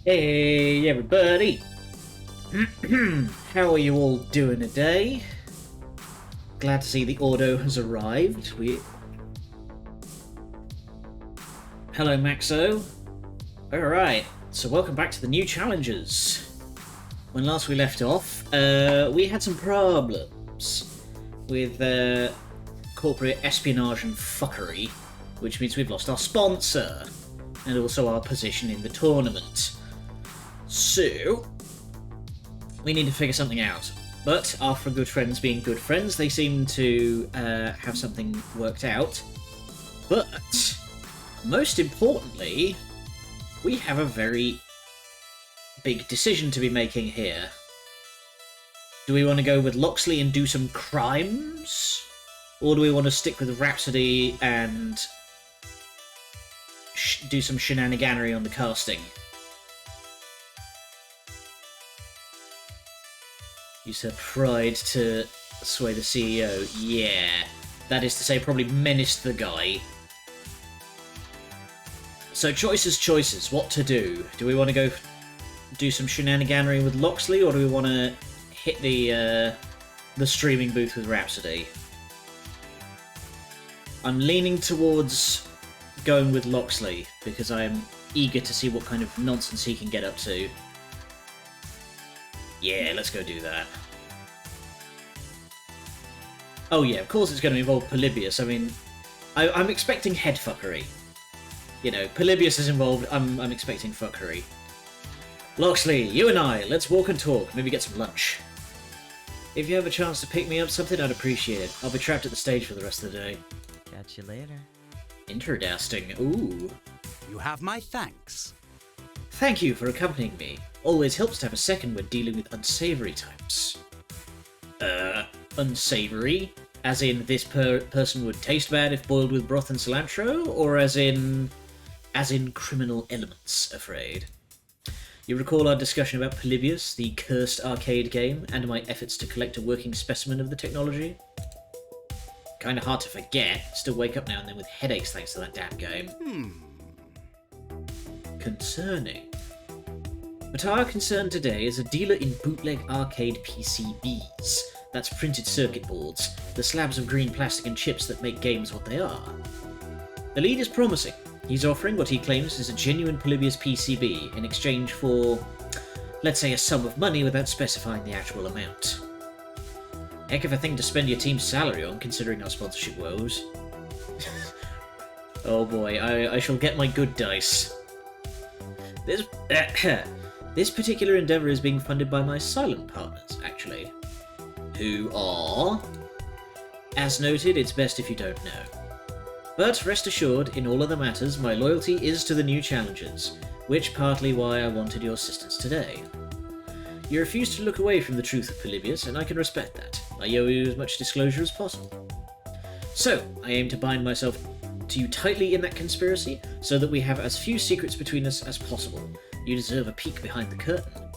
Hey everybody! How are you all doing today? Glad to see the Ordo has arrived. Hello Maxo. Alright, so welcome back to the new challenges. When last we left off, we had some problems with corporate espionage and fuckery, which means we've lost our sponsor, and also our position in the tournament. So, we need to figure something out. But after good friends being good friends, they seem to have something worked out. But, most importantly, we have a very big decision to be making here. Do we want to go with Loxley and do some crimes? Or do we want to stick with Rhapsody and do some shenaniganery on the casting? Use her pride to sway the CEO. Yeah. That is to say, probably menaced the guy. So choices. What to do? Do we want to go do some shenaniganery with Loxley, or do we want to hit the streaming booth with Rhapsody? I'm leaning towards going with Loxley, because I'm eager to see what kind of nonsense he can get up to. Yeah, let's go do that. Oh yeah, of course it's going to involve Polybius. I mean, I'm expecting head fuckery. You know, Polybius is involved, I'm expecting fuckery. Loxley, you and I, let's walk and talk, maybe get some lunch. If you have a chance to pick me up something, I'd appreciate it. I'll be trapped at the stage for the rest of the day. Catch you later. Interesting. Ooh. You have my thanks. Thank you for accompanying me. Always helps to have a second when dealing with unsavory types. Unsavory? As in this person would taste bad if boiled with broth and cilantro? Or as in criminal elements, afraid? You recall our discussion about Polybius, the cursed arcade game, and my efforts to collect a working specimen of the technology? Kinda hard to forget. Still wake up now and then with headaches thanks to that damn game. Concerning. But our concern today is a dealer in bootleg arcade PCBs. That's printed circuit boards, the slabs of green plastic and chips that make games what they are. The lead is promising. He's offering what he claims is a genuine Polybius PCB in exchange for, let's say, a sum of money without specifying the actual amount. Heck of a thing to spend your team's salary on, considering our sponsorship woes. Oh boy, I shall get my good dice. This particular endeavour is being funded by my silent partners, actually. Who are... As noted, it's best if you don't know. But rest assured, in all other matters, my loyalty is to the new challengers, which partly why I wanted your assistance today. You refuse to look away from the truth of Polybius, and I can respect that. I owe you as much disclosure as possible. So, I aim to bind myself to you tightly in that conspiracy, so that we have as few secrets between us as possible. You deserve a peek behind the curtain.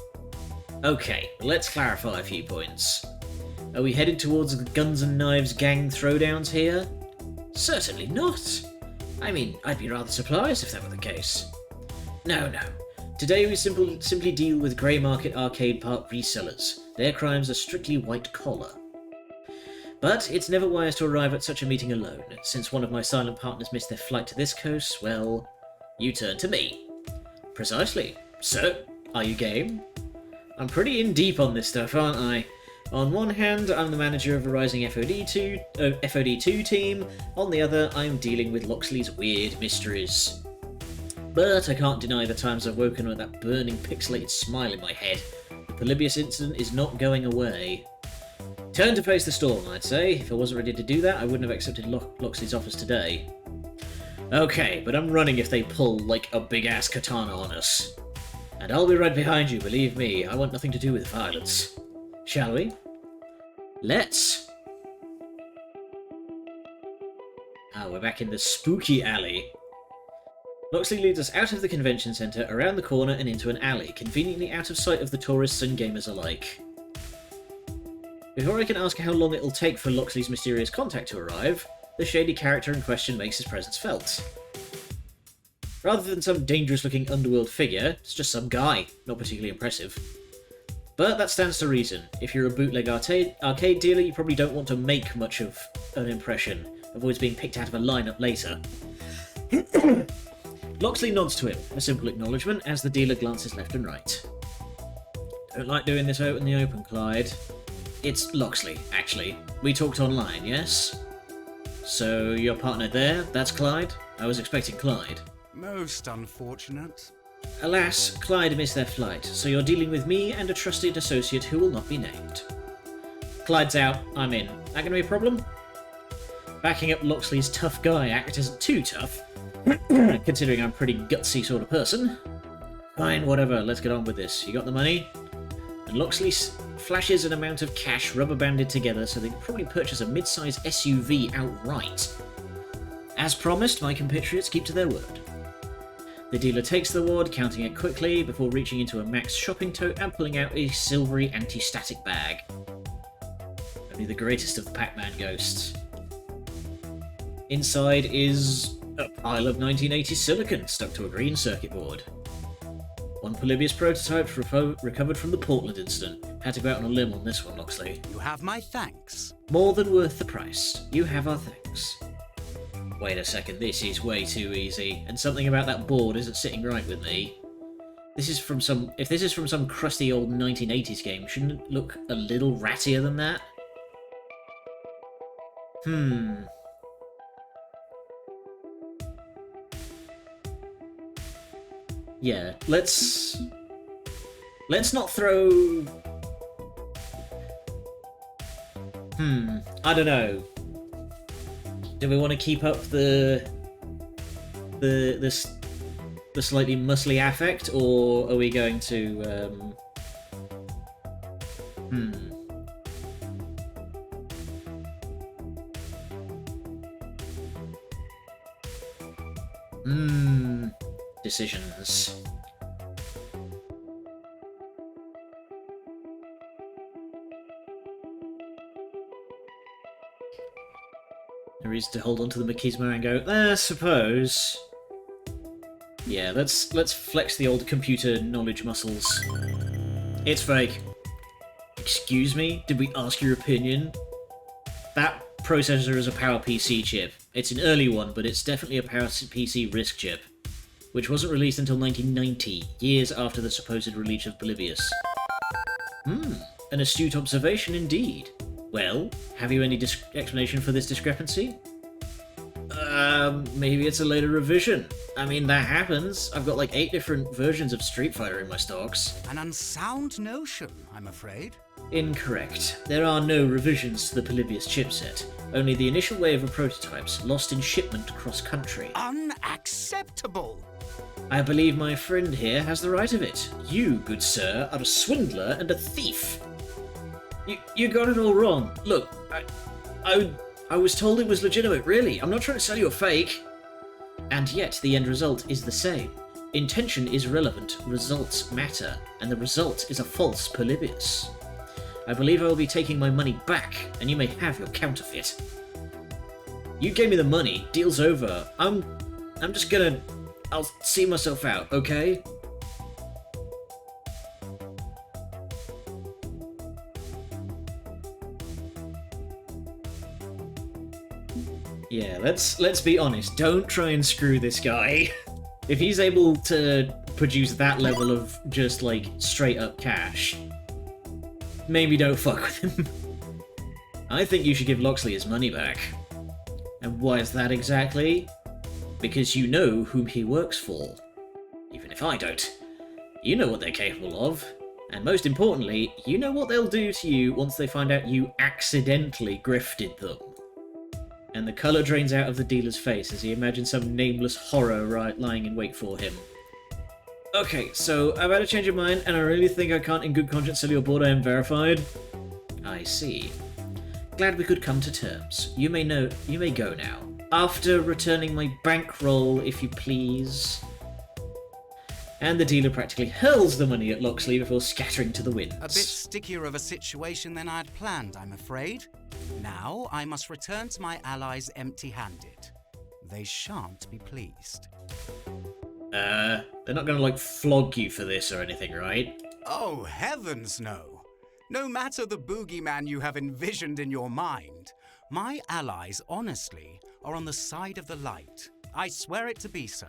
Okay, let's clarify a few points. Are we headed towards the guns and knives gang throwdowns here? Certainly not. I mean, I'd be rather surprised if that were the case. No. Today we simply deal with grey market arcade park resellers. Their crimes are strictly white collar. But it's never wise to arrive at such a meeting alone. Since one of my silent partners missed their flight to this coast, well, you turn to me. Precisely. So, are you game? I'm pretty in deep on this stuff, aren't I? On one hand, I'm the manager of a rising FOD2 team. On the other, I'm dealing with Loxley's weird mysteries. But I can't deny the times I've woken with that burning pixelated smile in my head. The Polybius incident is not going away. Turn to face the storm, I'd say. If I wasn't ready to do that, I wouldn't have accepted Loxley's offers today. Okay, but I'm running if they pull, like, a big-ass katana on us. And I'll be right behind you, believe me. I want nothing to do with violence. Shall we? Let's! Ah, we're back in the spooky alley. Loxley leads us out of the convention centre, around the corner and into an alley, conveniently out of sight of the tourists and gamers alike. Before I can ask how long it'll take for Loxley's mysterious contact to arrive, the shady character in question makes his presence felt. Rather than some dangerous-looking underworld figure, it's just some guy, not particularly impressive. But that stands to reason. If you're a bootleg arcade dealer, you probably don't want to make much of an impression, avoids being picked out of a lineup later. Loxley nods to him, a simple acknowledgement, as the dealer glances left and right. Don't like doing this out in the open, Clyde. It's Loxley, actually. We talked online, yes? So, your partner there, that's Clyde? I was expecting Clyde. Most unfortunate. Alas, Clyde missed their flight, so you're dealing with me and a trusted associate who will not be named. Clyde's out, I'm in. That gonna be a problem? Backing up Loxley's tough guy act isn't too tough, considering I'm a pretty gutsy sort of person. Fine, whatever, let's get on with this. You got the money? And Loxley flashes an amount of cash rubber banded together so they can probably purchase a mid-size SUV outright. As promised, my compatriots keep to their word. The dealer takes the wad, counting it quickly before reaching into a Max shopping tote and pulling out a silvery anti-static bag. Only the greatest of the Pac-Man ghosts. Inside is a pile of 1980s silicon stuck to a green circuit board. One Polybius prototype recovered from the Portland incident. Had to go out on a limb on this one, Loxley. You have my thanks. More than worth the price. You have our thanks. Wait a second, this is way too easy, and something about that board isn't sitting right with me. If this is from some crusty old 1980s game, shouldn't it look a little rattier than that? Yeah, let's not throw... I don't know. Do we want to keep up the slightly muscly affect, or are we going to decisions. There is to hold on to the machismo and go, I suppose. Yeah, let's flex the old computer knowledge muscles. It's fake. Excuse me? Did we ask your opinion? That processor is a PowerPC chip. It's an early one, but it's definitely a PowerPC RISC chip, which wasn't released until 1990, years after the supposed release of Polybius. An astute observation indeed. Well, have you any explanation for this discrepancy? Maybe it's a later revision. I mean, that happens. I've got like 8 different versions of Street Fighter in my stocks. An unsound notion, I'm afraid. Incorrect. There are no revisions to the Polybius chipset. Only the initial wave of prototypes lost in shipment cross-country. Unacceptable! I believe my friend here has the right of it. You, good sir, are a swindler and a thief. You got it all wrong. Look, I was told it was legitimate, really. I'm not trying to sell you a fake. And yet, the end result is the same. Intention is relevant, results matter, and the result is a false Polybius. I believe I will be taking my money back, and you may have your counterfeit. You gave me the money, deal's over. I'm just gonna... I'll see myself out, okay? Yeah, let's be honest. Don't try and screw this guy. If he's able to produce that level of just, like, straight-up cash, maybe don't fuck with him. I think you should give Loxley his money back. And why is that exactly? Because you know whom he works for. Even if I don't. You know what they're capable of. And most importantly, you know what they'll do to you once they find out you accidentally grifted them. And the colour drains out of the dealer's face as he imagines some nameless horror lying in wait for him. Okay, so I've had a change of mind, and I really think I can't in good conscience sell your board I am verified. I see. Glad we could come to terms. You may go now. After returning my bankroll, if you please. And the dealer practically hurls the money at Loxley before scattering to the winds. A bit stickier of a situation than I'd planned, I'm afraid. Now I must return to my allies empty-handed. They shan't be pleased. They're not gonna, like, flog you for this or anything, right? Oh, heavens no. No matter the boogeyman you have envisioned in your mind, my allies, honestly, are on the side of the light. I swear it to be so.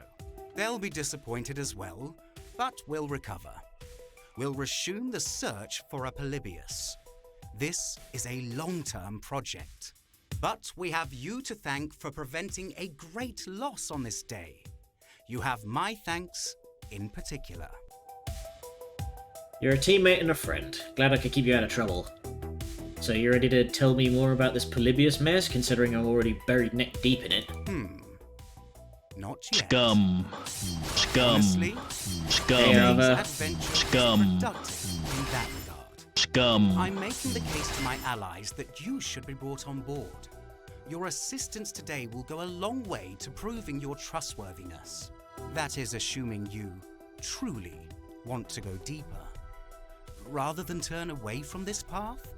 They'll be disappointed as well, but we'll recover. We'll resume the search for a Polybius. This is a long-term project. But we have you to thank for preventing a great loss on this day. You have my thanks in particular. You're a teammate and a friend. Glad I could keep you out of trouble. So you ready to tell me more about this Polybius mess, considering I'm already buried neck deep in it? Not yet. Scum. Scum. Honestly, Scum. Hey, adventure Scum. is productive in that regard. Scum. I'm making the case to my allies that you should be brought on board. Your assistance today will go a long way to proving your trustworthiness. That is assuming you truly want to go deeper. Rather than turn away from this path,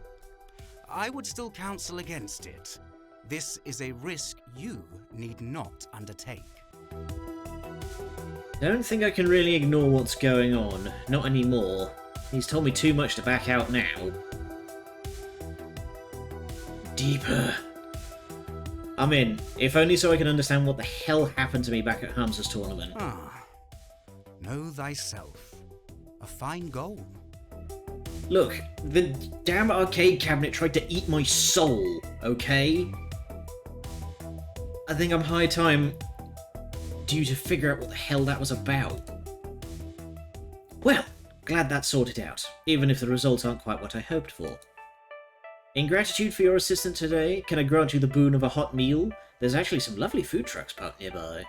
I would still counsel against it. This is a risk you need not undertake. Don't think I can really ignore what's going on. Not anymore. He's told me too much to back out now. Deeper. I'm in, if only so I can understand what the hell happened to me back at Hamza's tournament. Know thyself. A fine goal. Look, the damn arcade cabinet tried to eat my soul, okay? I think I'm high time due to figure out what the hell that was about. Well, glad that's sorted out, even if the results aren't quite what I hoped for. In gratitude for your assistance today, can I grant you the boon of a hot meal? There's actually some lovely food trucks parked nearby.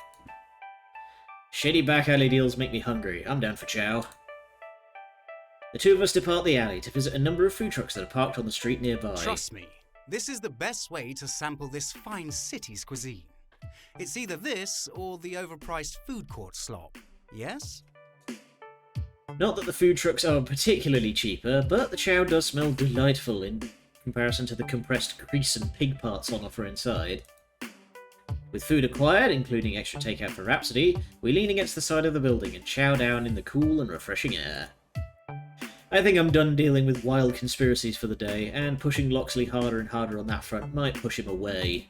Shady back alley deals make me hungry. I'm down for chow. The two of us depart the alley to visit a number of food trucks that are parked on the street nearby. Trust me, this is the best way to sample this fine city's cuisine. It's either this or the overpriced food court slop, yes? Not that the food trucks are particularly cheaper, but the chow does smell delightful in comparison to the compressed grease and pig parts on offer inside. With food acquired, including extra takeout for Rhapsody, we lean against the side of the building and chow down in the cool and refreshing air. I think I'm done dealing with wild conspiracies for the day, and pushing Loxley harder and harder on that front might push him away.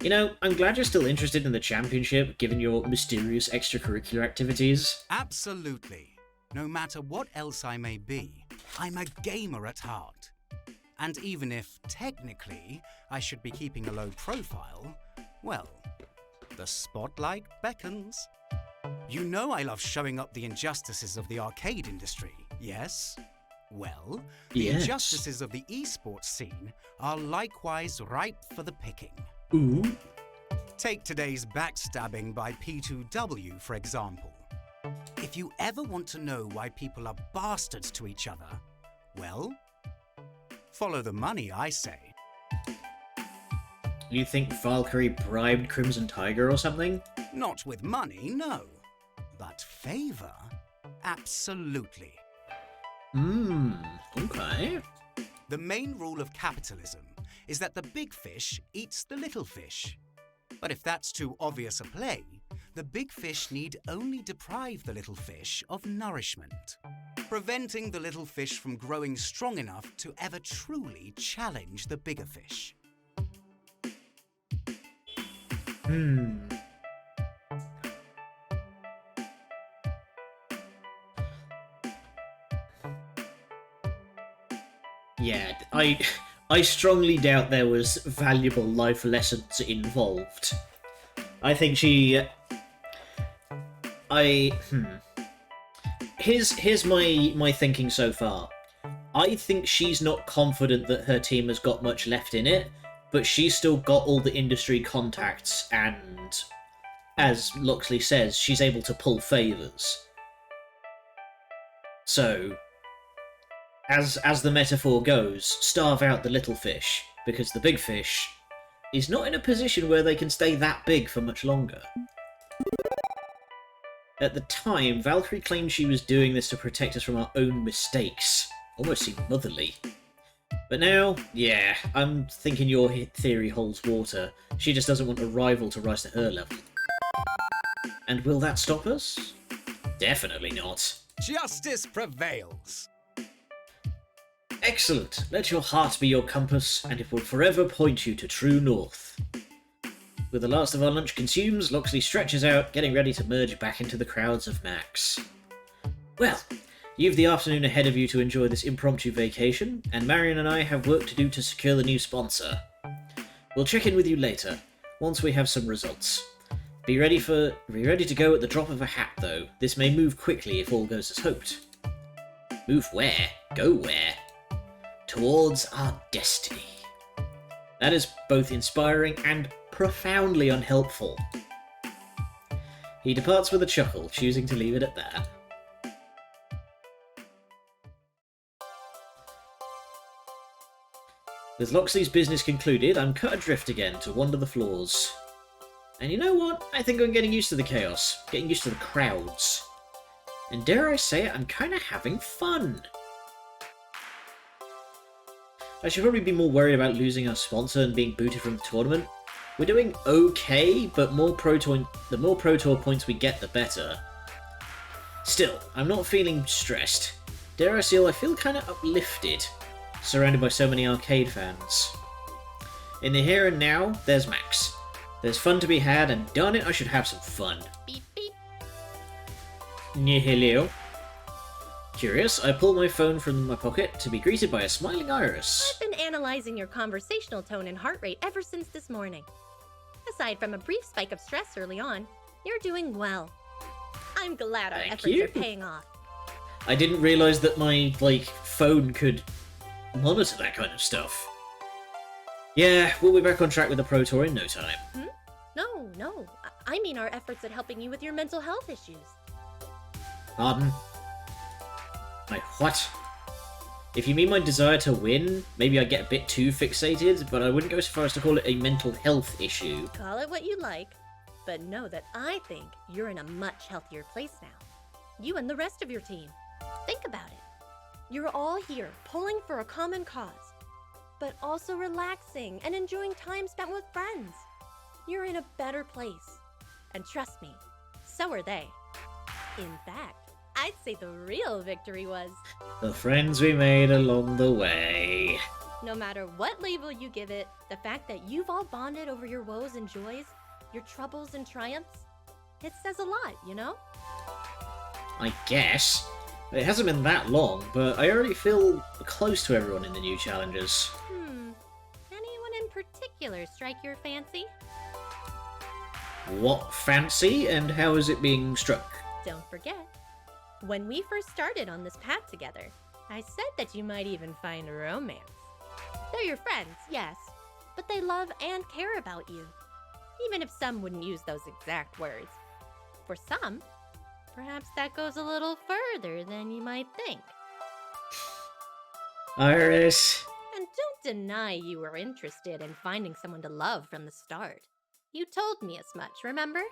You know, I'm glad you're still interested in the championship, given your mysterious extracurricular activities. Absolutely. No matter what else I may be, I'm a gamer at heart. And even if, technically, I should be keeping a low profile, well, the spotlight beckons. You know I love showing up the injustices of the arcade industry, yes? Well, the Yes. injustices of the esports scene are likewise ripe for the picking. Ooh. Take today's backstabbing by P2W, for example. If you ever want to know why people are bastards to each other, well, follow the money, I say. You think Valkyrie bribed Crimson Tiger or something? Not with money, no. But favor? Absolutely. Okay. The main rule of capitalism is that the big fish eats the little fish. But if that's too obvious a play, the big fish need only deprive the little fish of nourishment, preventing the little fish from growing strong enough to ever truly challenge the bigger fish. Yeah, I strongly doubt there was valuable life lessons involved. I think Here's my thinking so far. I think she's not confident that her team has got much left in it, but she's still got all the industry contacts, and as Loxley says, she's able to pull favours. So, as the metaphor goes, starve out the little fish, because the big fish is not in a position where they can stay that big for much longer. At the time, Valkyrie claimed she was doing this to protect us from our own mistakes. Almost seemed motherly. But now, yeah, I'm thinking your theory holds water. She just doesn't want a rival to rise to her level. And will that stop us? Definitely not. Justice prevails. Excellent. Let your heart be your compass, and it will forever point you to true north. With the last of our lunch consumed, Loxley stretches out, getting ready to merge back into the crowds of Max. Well, you've the afternoon ahead of you to enjoy this impromptu vacation, and Marion and I have work to do to secure the new sponsor. We'll check in with you later, once we have some results. Be ready to go at the drop of a hat, though. This may move quickly if all goes as hoped. Move where? Go where? Towards our destiny. That is both inspiring and profoundly unhelpful. He departs with a chuckle, choosing to leave it at that. With Loxley's business concluded, I'm cut adrift again to wander the floors. And you know what? I think I'm getting used to the chaos, getting used to the crowds. And dare I say it, I'm kinda having fun. I should probably be more worried about losing our sponsor and being booted from the tournament. We're doing okay, but the more Pro Tour points we get, the better. Still, I'm not feeling stressed. Dare I say, I feel kinda uplifted, surrounded by so many arcade fans. In the here and now, there's Max. There's fun to be had, and darn it, I should have some fun. Beep beep. Nihilio. Curious, I pull my phone from my pocket to be greeted by a smiling Iris. I've been analyzing your conversational tone and heart rate ever since this morning. Aside from a brief spike of stress early on, you're doing well. I'm glad our Thank efforts you. are paying off. I didn't realise that my, phone could monitor that kind of stuff. Yeah, we'll be back on track with the Pro Tour in no time. No. I mean our efforts at helping you with your mental health issues. Pardon? My what? If you mean my desire to win, maybe I get a bit too fixated, but I wouldn't go so far as to call it a mental health issue. Call it what you like, but know that I think you're in a much healthier place now. You and the rest of your team. Think about it. You're all here pulling for a common cause, but also relaxing and enjoying time spent with friends. You're in a better place. And trust me, so are they. In fact, I'd say the real victory was, The friends we made along the way. no matter what label you give it, the fact that you've all bonded over your woes and joys, your troubles and triumphs, it says a lot, you know? I guess. It hasn't been that long, but I already feel close to everyone in the new challenges. Anyone in particular strike your fancy? What fancy, and how is it being struck? Don't forget, when we first started on this path together, I said that you might even find romance. They're your friends, yes, but they love and care about you, even if some wouldn't use those exact words. For some, perhaps that goes a little further than you might think. Iris. And don't deny you were interested in finding someone to love from the start. You told me as much, remember?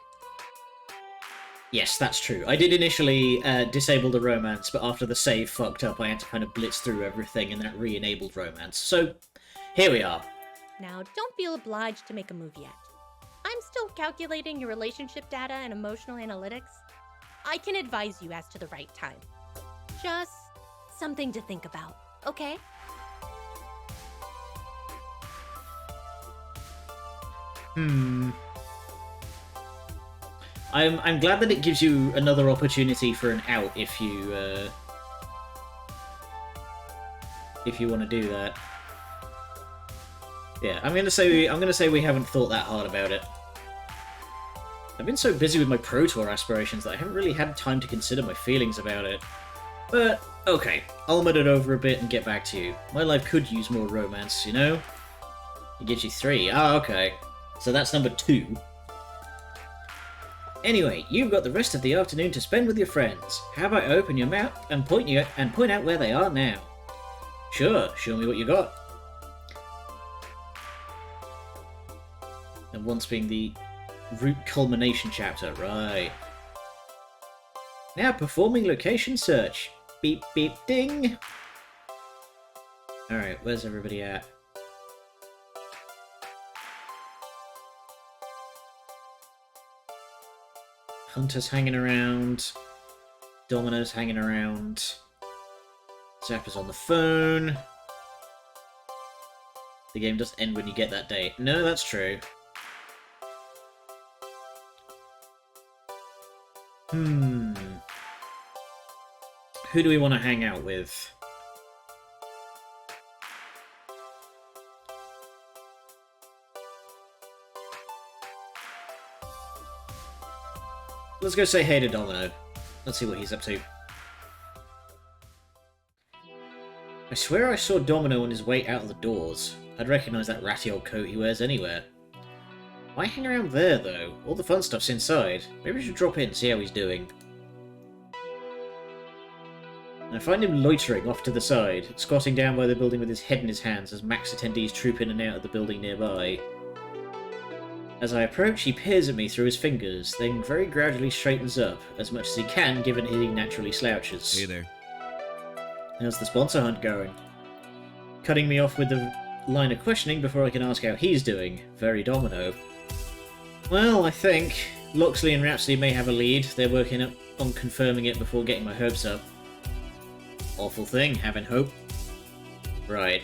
Yes, that's true. I did initially disable the romance, but after the save fucked up, I had to kind of blitz through everything, and that re-enabled romance. So, here we are. Now, don't feel obliged to make a move yet. I'm still calculating your relationship data and emotional analytics. I can advise you as to the right time. Just something to think about, okay? I'm glad that it gives you another opportunity for an out if you want to do that. Yeah, I'm gonna say we haven't thought that hard about it. I've been so busy with my Pro Tour aspirations that I haven't really had time to consider my feelings about it. But okay, I'll mud it over a bit and get back to you. My life could use more romance, you know? It gives you 3. Ah, okay. So that's number 2. Anyway, you've got the rest of the afternoon to spend with your friends. How about I open your mouth and point out where they are now? Sure, show me what you got. And once being the route culmination chapter, right. Now performing location search. Beep beep ding. Alright, where's everybody at? Hunter's hanging around. Domino's hanging around. Zapper's on the phone. The game doesn't end when you get that date. No, that's true. Who do we want to hang out with? Let's go say hey to Domino. Let's see what he's up to. I swear I saw Domino on his way out of the doors. I'd recognise that ratty old coat he wears anywhere. Why hang around there, though? All the fun stuff's inside. Maybe we should drop in and see how he's doing. I find him loitering off to the side, squatting down by the building with his head in his hands as Max attendees troop in and out of the building nearby. As I approach, he peers at me through his fingers, then very gradually straightens up, as much as he can given he naturally slouches. Hey there. How's the sponsor hunt going? Cutting me off with a line of questioning before I can ask how he's doing. Very Domino. Well, I think Loxley and Rhapsody may have a lead. They're working on confirming it before getting my hopes up. Awful thing, having hope. Right.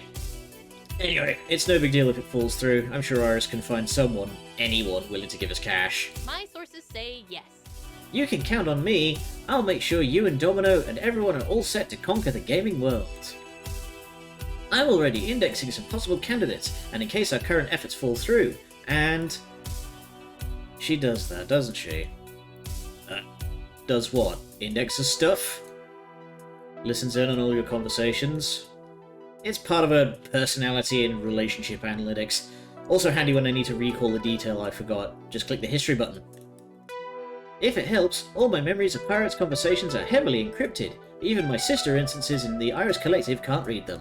Anyway, it's no big deal if it falls through. I'm sure Iris can find someone, anyone, willing to give us cash. My sources say yes. You can count on me. I'll make sure you and Domino and everyone are all set to conquer the gaming world. I'm already indexing some possible candidates, and in case our current efforts fall through, and... She does that, doesn't she? Does what? Indexes stuff? Listens in on all your conversations? It's part of her personality and relationship analytics. Also handy when I need to recall a detail I forgot. Just click the history button. If it helps, all my memories of Pirates' conversations are heavily encrypted. Even my sister instances in the Iris Collective can't read them.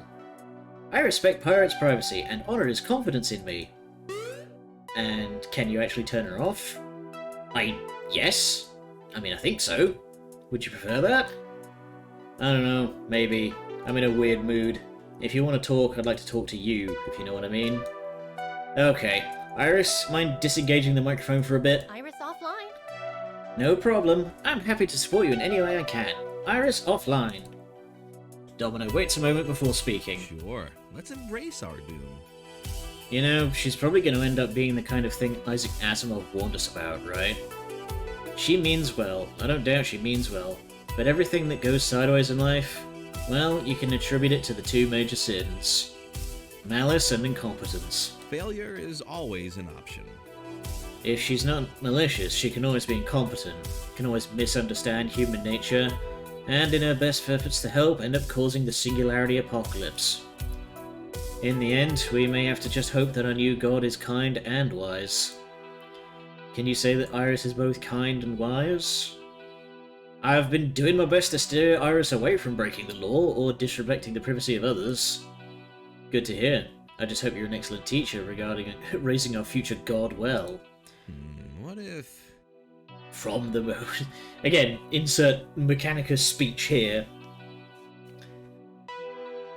I respect Pirates' privacy and honour his confidence in me. And can you actually turn her off? Yes. I mean, I think so. Would you prefer that? I don't know, maybe. I'm in a weird mood. If you want to talk, I'd like to talk to you, if you know what I mean. Okay. Iris, mind disengaging the microphone for a bit? Iris offline. No problem. I'm happy to support you in any way I can. Iris offline. Domino waits a moment before speaking. Sure. Let's embrace our doom. You know, she's probably going to end up being the kind of thing Isaac Asimov warned us about, right? She means well. I don't doubt she means well. But everything that goes sideways in life, well, you can attribute it to the two major sins. Malice and incompetence. Failure is always an option. If she's not malicious, she can always be incompetent, can always misunderstand human nature, and in her best efforts to help, end up causing the Singularity Apocalypse. In the end, we may have to just hope that our new god is kind and wise. Can you say that Iris is both kind and wise? I've been doing my best to steer Iris away from breaking the law or disrespecting the privacy of others. Good to hear. I just hope you're an excellent teacher regarding raising our future god well. What if... From the moment... Again, insert Mechanicus speech here.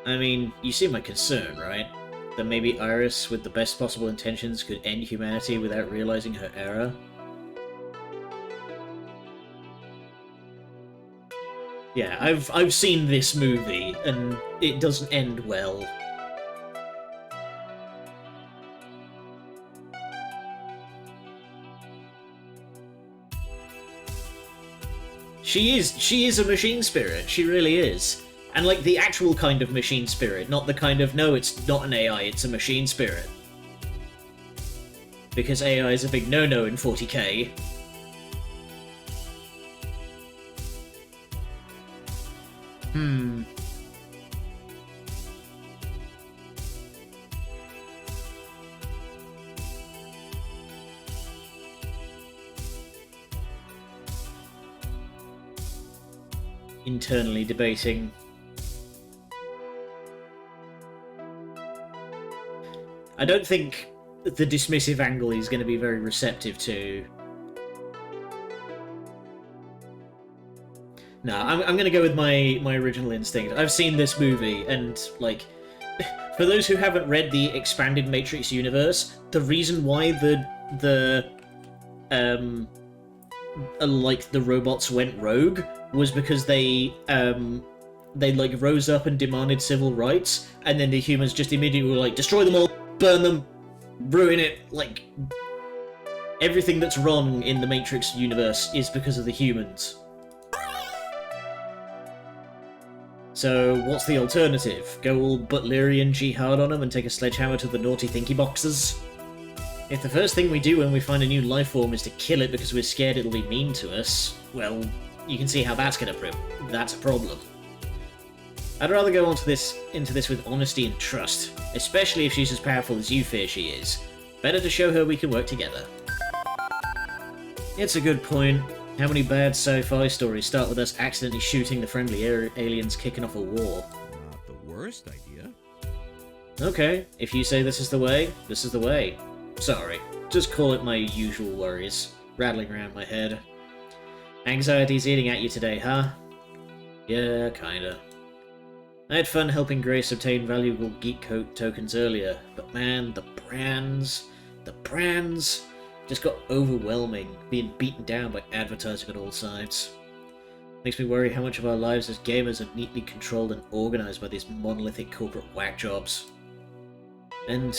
I mean, you see my concern, right? That maybe Iris, with the best possible intentions, could end humanity without realizing her error? Yeah, I've seen this movie, and it doesn't end well. She is a machine spirit, she really is. And like the actual kind of machine spirit, not the kind of, no, it's not an AI, it's a machine spirit. Because AI is a big no-no in 40k. Internally debating. I don't think the dismissive angle is going to be very receptive to. No, I'm going to go with my original instinct. I've seen this movie, and, like, for those who haven't read the expanded Matrix universe, the reason why the like the robots went rogue was because they like rose up and demanded civil rights, and then the humans just immediately were like, destroy them all, burn them, ruin it. Like, everything that's wrong in the Matrix universe is because of the humans. So what's the alternative? Go all Butlerian jihad on them and take a sledgehammer to the naughty thinky boxes? If the first thing we do when we find a new life form is to kill it because we're scared it'll be mean to us, well, you can see how that's a problem. I'd rather go into this with honesty and trust, especially if she's as powerful as you fear she is. Better to show her we can work together. It's a good point. How many bad sci-fi stories start with us accidentally shooting the friendly aliens kicking off a war? Not the worst idea. Okay, if you say this is the way, this is the way. Sorry, just call it my usual worries, rattling around my head. Anxiety's eating at you today, huh? Yeah, kinda. I had fun helping Grace obtain valuable Geek Coat tokens earlier, but man, the brands just got overwhelming, being beaten down by advertising on all sides. Makes me worry how much of our lives as gamers are neatly controlled and organized by these monolithic corporate whack jobs. And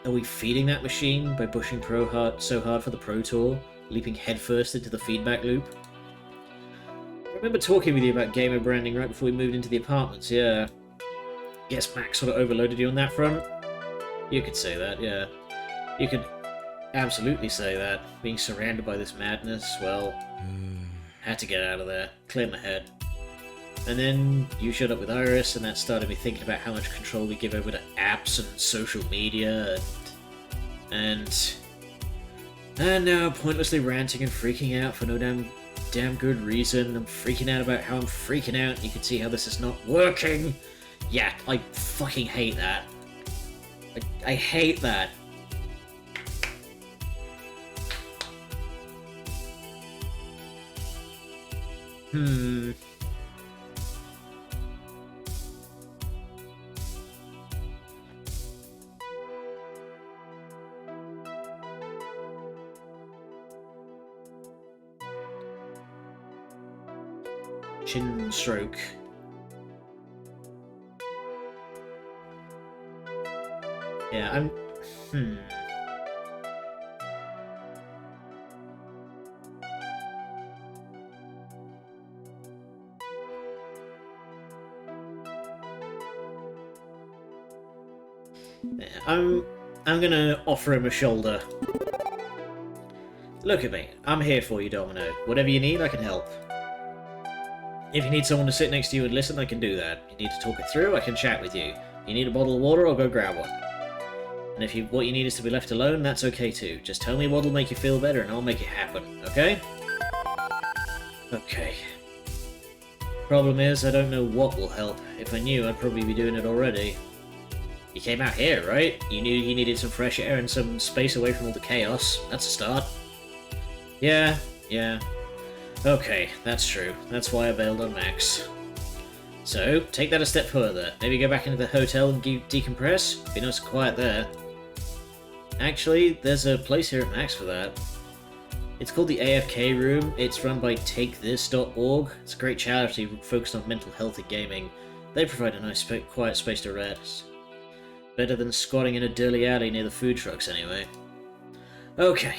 are we feeding that machine by pushing so hard for the Pro Tour, leaping headfirst into the feedback loop? I remember talking with you about gamer branding right before we moved into the apartments, yeah. Guess Max sort of overloaded you on that front? You could say that, yeah. You could absolutely say that. Being surrounded by this madness, well, had to get out of there, clear my head. And then you showed up with Iris, and that started me thinking about how much control we give over to apps and social media, and now I'm pointlessly ranting and freaking out for no damn good reason. I'm freaking out about how I'm freaking out. You can see how this is not working. Yeah, I fucking hate that. I hate that. Chin stroke. Yeah, I'm gonna offer him a shoulder. Look at me. I'm here for you, Domino. Whatever you need, I can help. If you need someone to sit next to you and listen, I can do that. If you need to talk it through, I can chat with you. If you need a bottle of water, I'll go grab one. And if what you need is to be left alone, that's okay too. Just tell me what'll make you feel better and I'll make it happen, okay? Okay. Problem is, I don't know what will help. If I knew, I'd probably be doing it already. You came out here, right? You knew you needed some fresh air and some space away from all the chaos. That's a start. Yeah. Okay, that's true. That's why I bailed on Max. So, take that a step further. Maybe go back into the hotel and decompress? Be nice and quiet there. Actually, there's a place here at Max for that. It's called the AFK Room. It's run by TakeThis.org. It's a great charity focused on mental health and gaming. They provide a nice, quiet space to rest. Better than squatting in a dirty alley near the food trucks, anyway. Okay.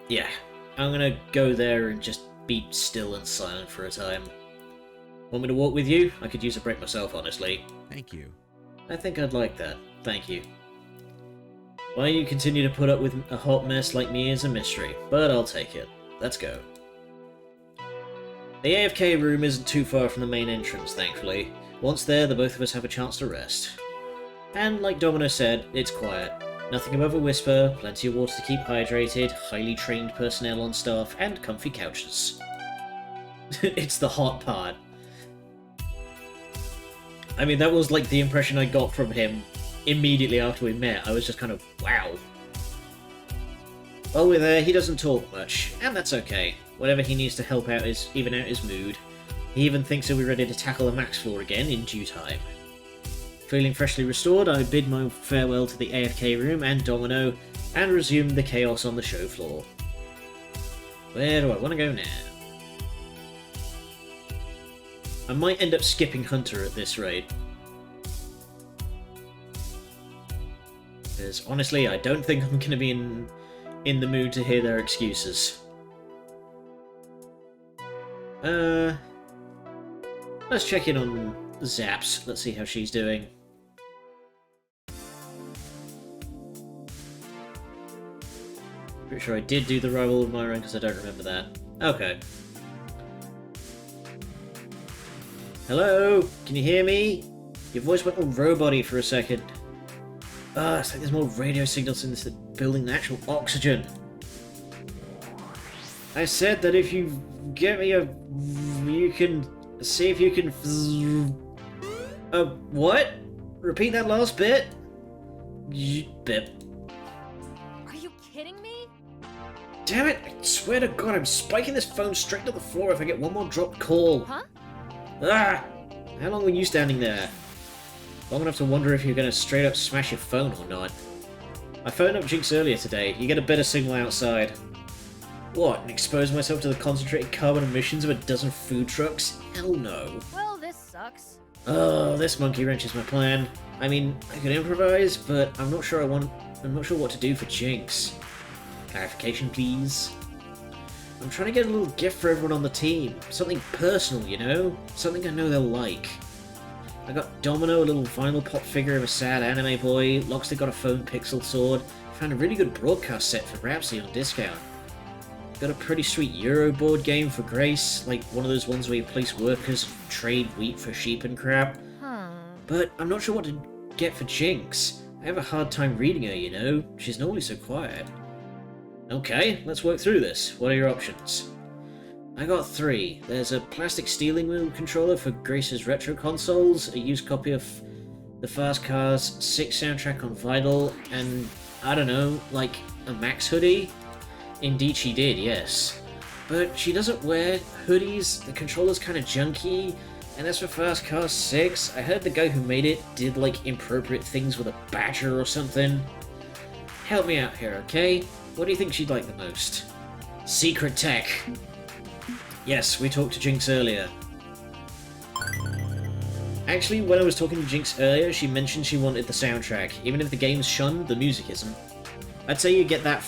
Yeah. I'm gonna go there and just be still and silent for a time. Want me to walk with you? I could use a break myself, honestly. Thank you. I think I'd like that. Thank you. Why you continue to put up with a hot mess like me is a mystery, but I'll take it. Let's go. The AFK room isn't too far from the main entrance, thankfully. Once there, the both of us have a chance to rest. And like Domino said, it's quiet. Nothing above a whisper, plenty of water to keep hydrated, highly trained personnel on staff, and comfy couches. It's the hot part. I mean, that was like the impression I got from him immediately after we met. I was just kind of, wow. While we're there, he doesn't talk much, and that's okay. Whatever he needs to help out even out his mood. He even thinks he'll be ready to tackle the max floor again in due time. Feeling freshly restored, I bid my farewell to the AFK room and Domino, and resume the chaos on the show floor. Where do I want to go now? I might end up skipping Hunter at this rate. Because honestly, I don't think I'm going to be in the mood to hear their excuses. Let's check in on Zaps. Let's see how she's doing. Pretty sure I did do the rival of Myron because I don't remember that. Okay. Hello? Can you hear me? Your voice went all robot-y for a second. It's like there's more radio signals in this building than actual oxygen. I said that if you get me you can see if you can... what? Repeat that last bit? Bip. Are you kidding me? Damn it! I swear to God, I'm spiking this phone straight to the floor if I get one more dropped call. Huh? Ah! How long were you standing there? Long enough to wonder if you're gonna straight up smash your phone or not. I phoned up Jinx earlier today. You get a better signal outside. What, and expose myself to the concentrated carbon emissions of a dozen food trucks? Hell no. Well, this sucks. Oh, this monkey wrench is my plan. I mean, I could improvise, but I'm not sure what to do for Jinx. Clarification, please. I'm trying to get a little gift for everyone on the team. Something personal, you know? Something I know they'll like. I got Domino a little vinyl pop figure of a sad anime boy, Loxley got a foam pixel sword, found a really good broadcast set for Rhapsody on discount. Got a pretty sweet Euro board game for Grace, like one of those ones where you place workers and trade wheat for sheep and crap. But I'm not sure what to get for Jinx. I have a hard time reading her, you know? She's normally so quiet. Okay, let's work through this. What are your options? I got 3. There's a plastic steering wheel controller for Grace's retro consoles, a used copy of the Fast Cars 6 soundtrack on vinyl, and, I don't know, like a Max hoodie? Indeed she did, yes. But she doesn't wear hoodies, the controller's kinda junky, and as for Fast Cars 6, I heard the guy who made it did like inappropriate things with a badger or something. Help me out here, okay? What do you think she'd like the most? Secret tech! Yes, we talked to Jinx earlier. Actually, when I was talking to Jinx earlier, she mentioned she wanted the soundtrack. Even if the game's shunned, the music isn't. I'd say you get that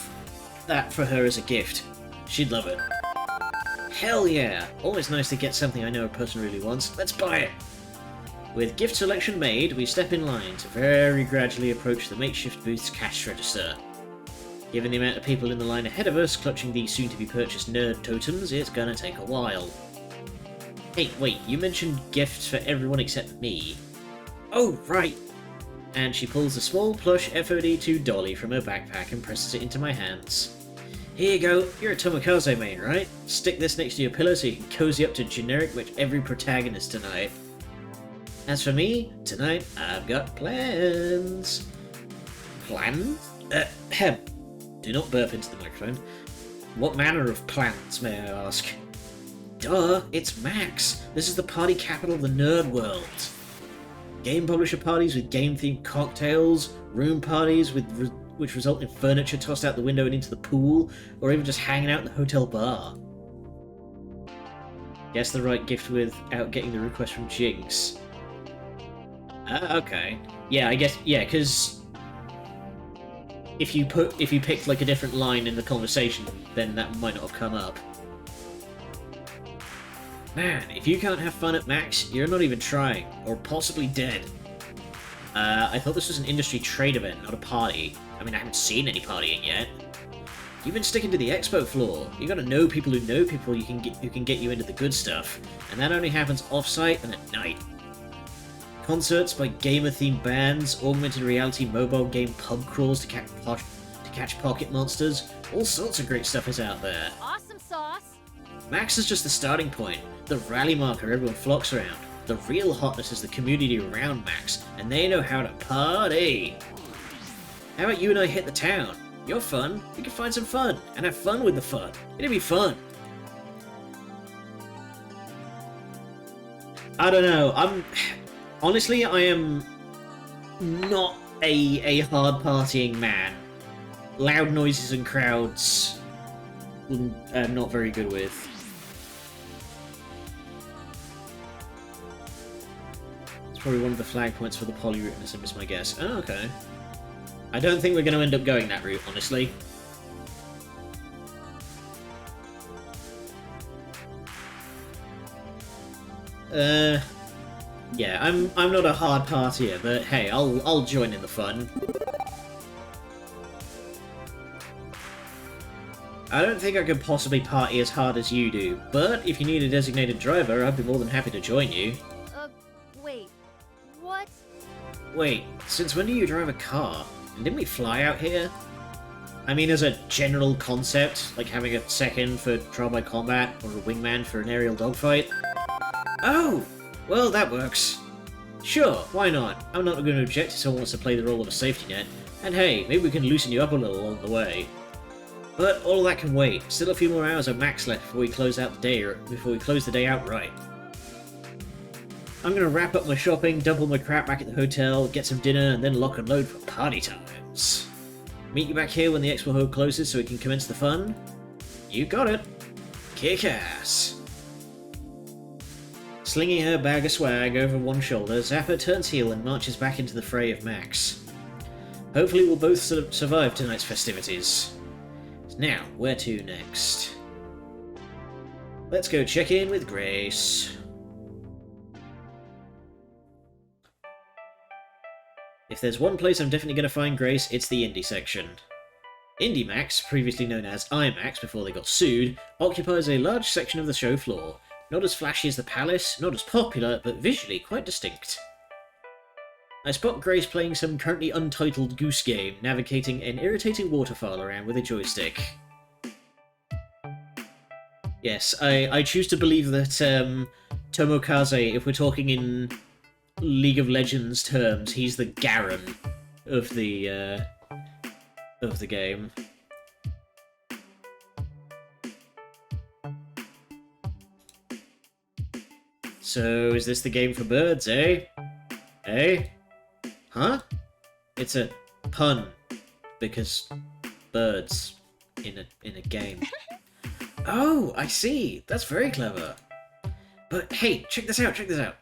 for her as a gift. She'd love it. Hell yeah! Always nice to get something I know a person really wants. Let's buy it! With gift selection made, we step in line to very gradually approach the makeshift booth's cash register. Given the amount of people in the line ahead of us clutching the soon-to-be-purchased nerd totems, it's gonna take a while. Hey, wait, you mentioned gifts for everyone except me. Oh, right! And she pulls a small plush FOD2 dolly from her backpack and presses it into my hands. Here you go, you're a Tomokaze main, right? Stick this next to your pillow so you can cozy up to generic with every protagonist tonight. As for me, tonight I've got plans. Plans? Do not burp into the microphone. What manner of plans, may I ask? Duh, it's Max. This is the party capital of the nerd world. Game publisher parties with game-themed cocktails, room parties which result in furniture tossed out the window and into the pool, or even just hanging out in the hotel bar. Guess the right gift without getting the request from Jinx. Okay. Yeah, I guess, yeah, because if you picked like a different line in the conversation, then that might not have come up. Man, if you can't have fun at Max, you're not even trying, or possibly dead. I thought this was an industry trade event, not a party. I mean, I haven't seen any partying yet. You've been sticking to the expo floor. You gotta know people who know people who can get you into the good stuff, and that only happens off-site and at night. Concerts by gamer-themed bands, augmented reality mobile game pub crawls to catch pocket monsters. All sorts of great stuff is out there. Awesome sauce. Max is just the starting point, the rally marker everyone flocks around. The real hotness is the community around Max, and they know how to party. How about you and I hit the town? You're fun, we can find some fun, and have fun with the fun. It'll be fun. I don't know, honestly, I am not a hard partying man. Loud noises and crowds am not very good with. It's probably one of the flag points for the poly route, unless I miss my guess. Oh, okay. I don't think we're going to end up going that route, honestly. Yeah, I'm not a hard partier, but hey, I'll join in the fun. I don't think I could possibly party as hard as you do, but if you need a designated driver, I'd be more than happy to join you. Wait. What? Wait, since when do you drive a car? And didn't we fly out here? I mean, as a general concept, like having a second for trial by combat, or a wingman for an aerial dogfight. Oh! Well, that works. Sure, why not? I'm not going to object if someone wants to play the role of a safety net. And hey, maybe we can loosen you up a little along the way. But all of that can wait. Still a few more hours of max left before we close out the day, or before we close the day out right. I'm gonna wrap up my shopping, dump all my crap back at the hotel, get some dinner, and then lock and load for party times. Meet you back here when the expo hall closes so we can commence the fun? You got it. Kick ass. Slinging her bag of swag over one shoulder, Zappa turns heel and marches back into the fray of Max. Hopefully we'll both survive tonight's festivities. Now, where to next? Let's go check in with Grace. If there's one place I'm definitely going to find Grace, it's the indie section. IndieMax, previously known as IMAX before they got sued, occupies a large section of the show floor. Not as flashy as the Palace, not as popular, but visually quite distinct. I spot Grace playing some currently untitled goose game, navigating an irritating waterfall around with a joystick. Yes, I choose to believe that Tomokaze, if we're talking in League of Legends terms, he's the Garen of the game. So, is this the game for birds, eh? Eh? Huh? It's a pun, because birds in a game. Oh, I see. That's very clever. But hey, check this out, check this out.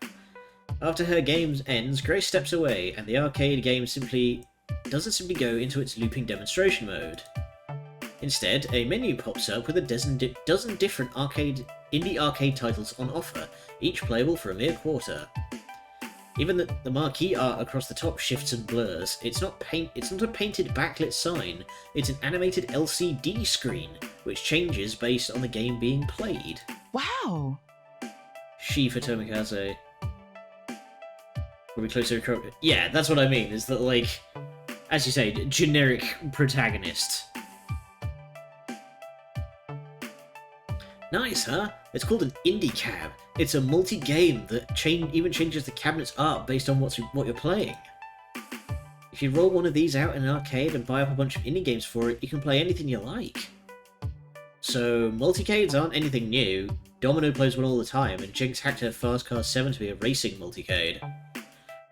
After her game ends, Grace steps away, and the arcade game doesn't simply go into its looping demonstration mode. Instead, a menu pops up with a dozen different indie arcade titles on offer, each playable for a mere quarter. Even the marquee art across the top shifts and blurs. It's not a painted backlit sign, it's an animated LCD screen, which changes based on the game being played. Wow! She for Tomokaze. Probably closer to... Yeah, that's what I mean, is that, like, as you say, generic protagonist. Nice, huh? It's called an indie cab. It's a multi-game that even changes the cabinet's art based on what you're playing. If you roll one of these out in an arcade and buy up a bunch of indie games for it, you can play anything you like. So, multicades aren't anything new. Domino plays one all the time, and Jinx hacked her Fast Car 7 to be a racing multicade.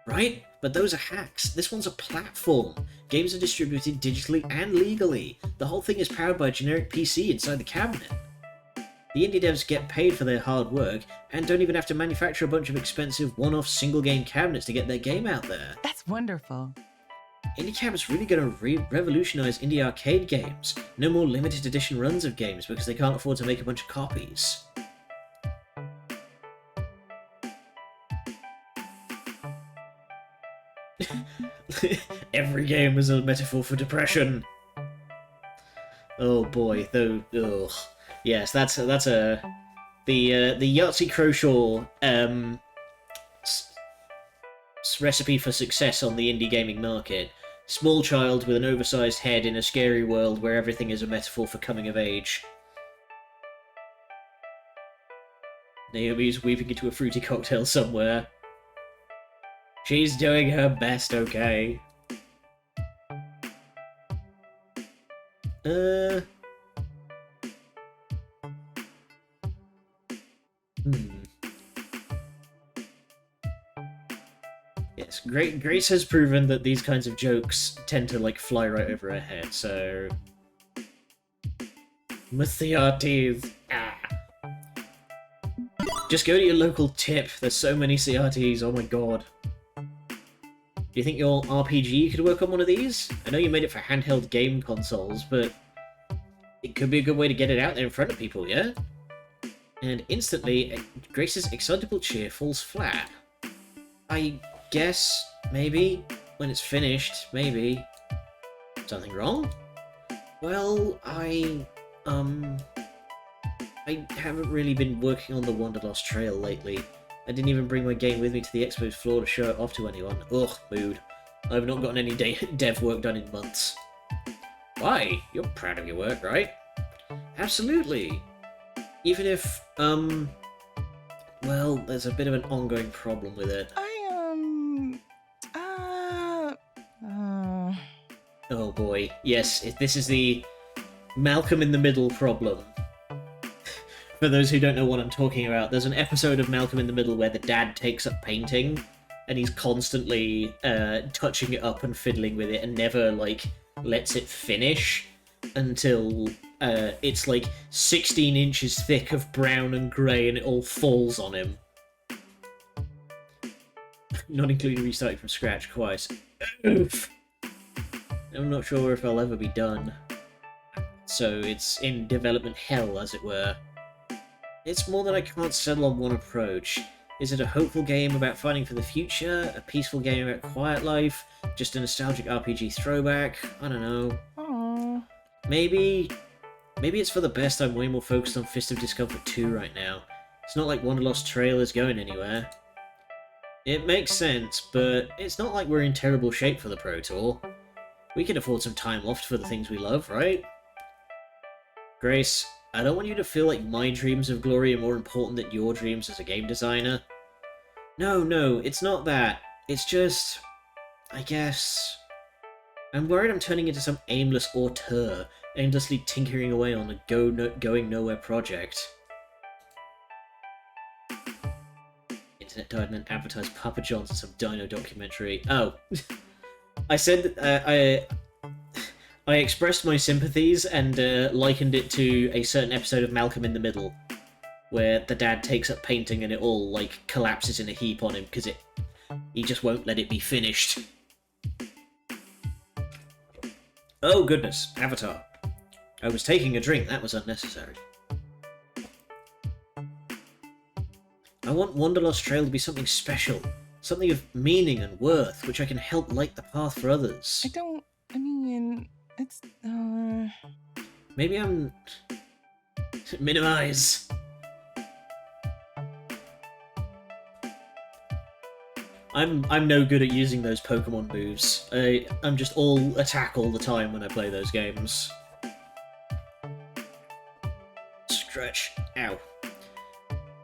Right? But those are hacks. This one's a platform. Games are distributed digitally and legally. The whole thing is powered by a generic PC inside the cabinet. The indie devs get paid for their hard work, and don't even have to manufacture a bunch of expensive one-off single-game cabinets to get their game out there. That's wonderful. IndieCab is really going to revolutionize indie arcade games. No more limited edition runs of games because they can't afford to make a bunch of copies. Every game is a metaphor for depression. Oh boy, though. Ugh. Yes, that's the Yahtzee Croshaw recipe for success on the indie gaming market. Small child with an oversized head in a scary world where everything is a metaphor for coming of age. Naomi's weeping into a fruity cocktail somewhere. She's doing her best, okay? Yes, Grace has proven that these kinds of jokes tend to, like, fly right over her head, so... CRTs. Ah. Just go to your local tip. There's so many CRTs. Oh my god. Do you think your RPG could work on one of these? I know you made it for handheld game consoles, but it could be a good way to get it out there in front of people, yeah? And instantly, Grace's excitable cheer falls flat. I guess, maybe, when it's finished, maybe. Something wrong? Well, I haven't really been working on the Wanderlost Trail lately. I didn't even bring my game with me to the expo floor to show it off to anyone. Ugh, mood. I've not gotten any dev work done in months. Why? You're proud of your work, right? Absolutely. Even if, well, there's a bit of an ongoing problem with it. Oh boy, yes, this is the Malcolm in the Middle problem. For those who don't know what I'm talking about, there's an episode of Malcolm in the Middle where the dad takes up painting, and he's constantly touching it up and fiddling with it, and never, like, lets it finish until it's, like, 16 inches thick of brown and grey, and it all falls on him. Not including restarting from scratch twice. Oof! I'm not sure if I'll ever be done. So it's in development hell, as it were. It's more that I can't settle on one approach. Is it a hopeful game about fighting for the future? A peaceful game about quiet life? Just a nostalgic RPG throwback? I don't know. Aww. Maybe it's for the best I'm way more focused on Fist of Discomfort 2 right now. It's not like Wanderlost Trail is going anywhere. It makes sense, but it's not like we're in terrible shape for the Pro Tour. We can afford some time off for the things we love, right? Grace, I don't want you to feel like my dreams of glory are more important than your dreams as a game designer. No, it's not that. It's just... I guess... I'm worried I'm turning into some aimless auteur, endlessly tinkering away on a going nowhere project. Internet died and then advertised Papa John's and some dino documentary. Oh. I said I expressed my sympathies and likened it to a certain episode of Malcolm in the Middle, where the dad takes up painting and it all, like, collapses in a heap on him because he just won't let it be finished. Oh goodness, Avatar. I was taking a drink, that was unnecessary. I want Wanderlost Trail to be something special. Something of meaning and worth, which I can help light the path for others. It's, Maybe I'm... Minimize. I'm no good at using those Pokemon moves. I'm just all attack all the time when I play those games. Stretch. Ow.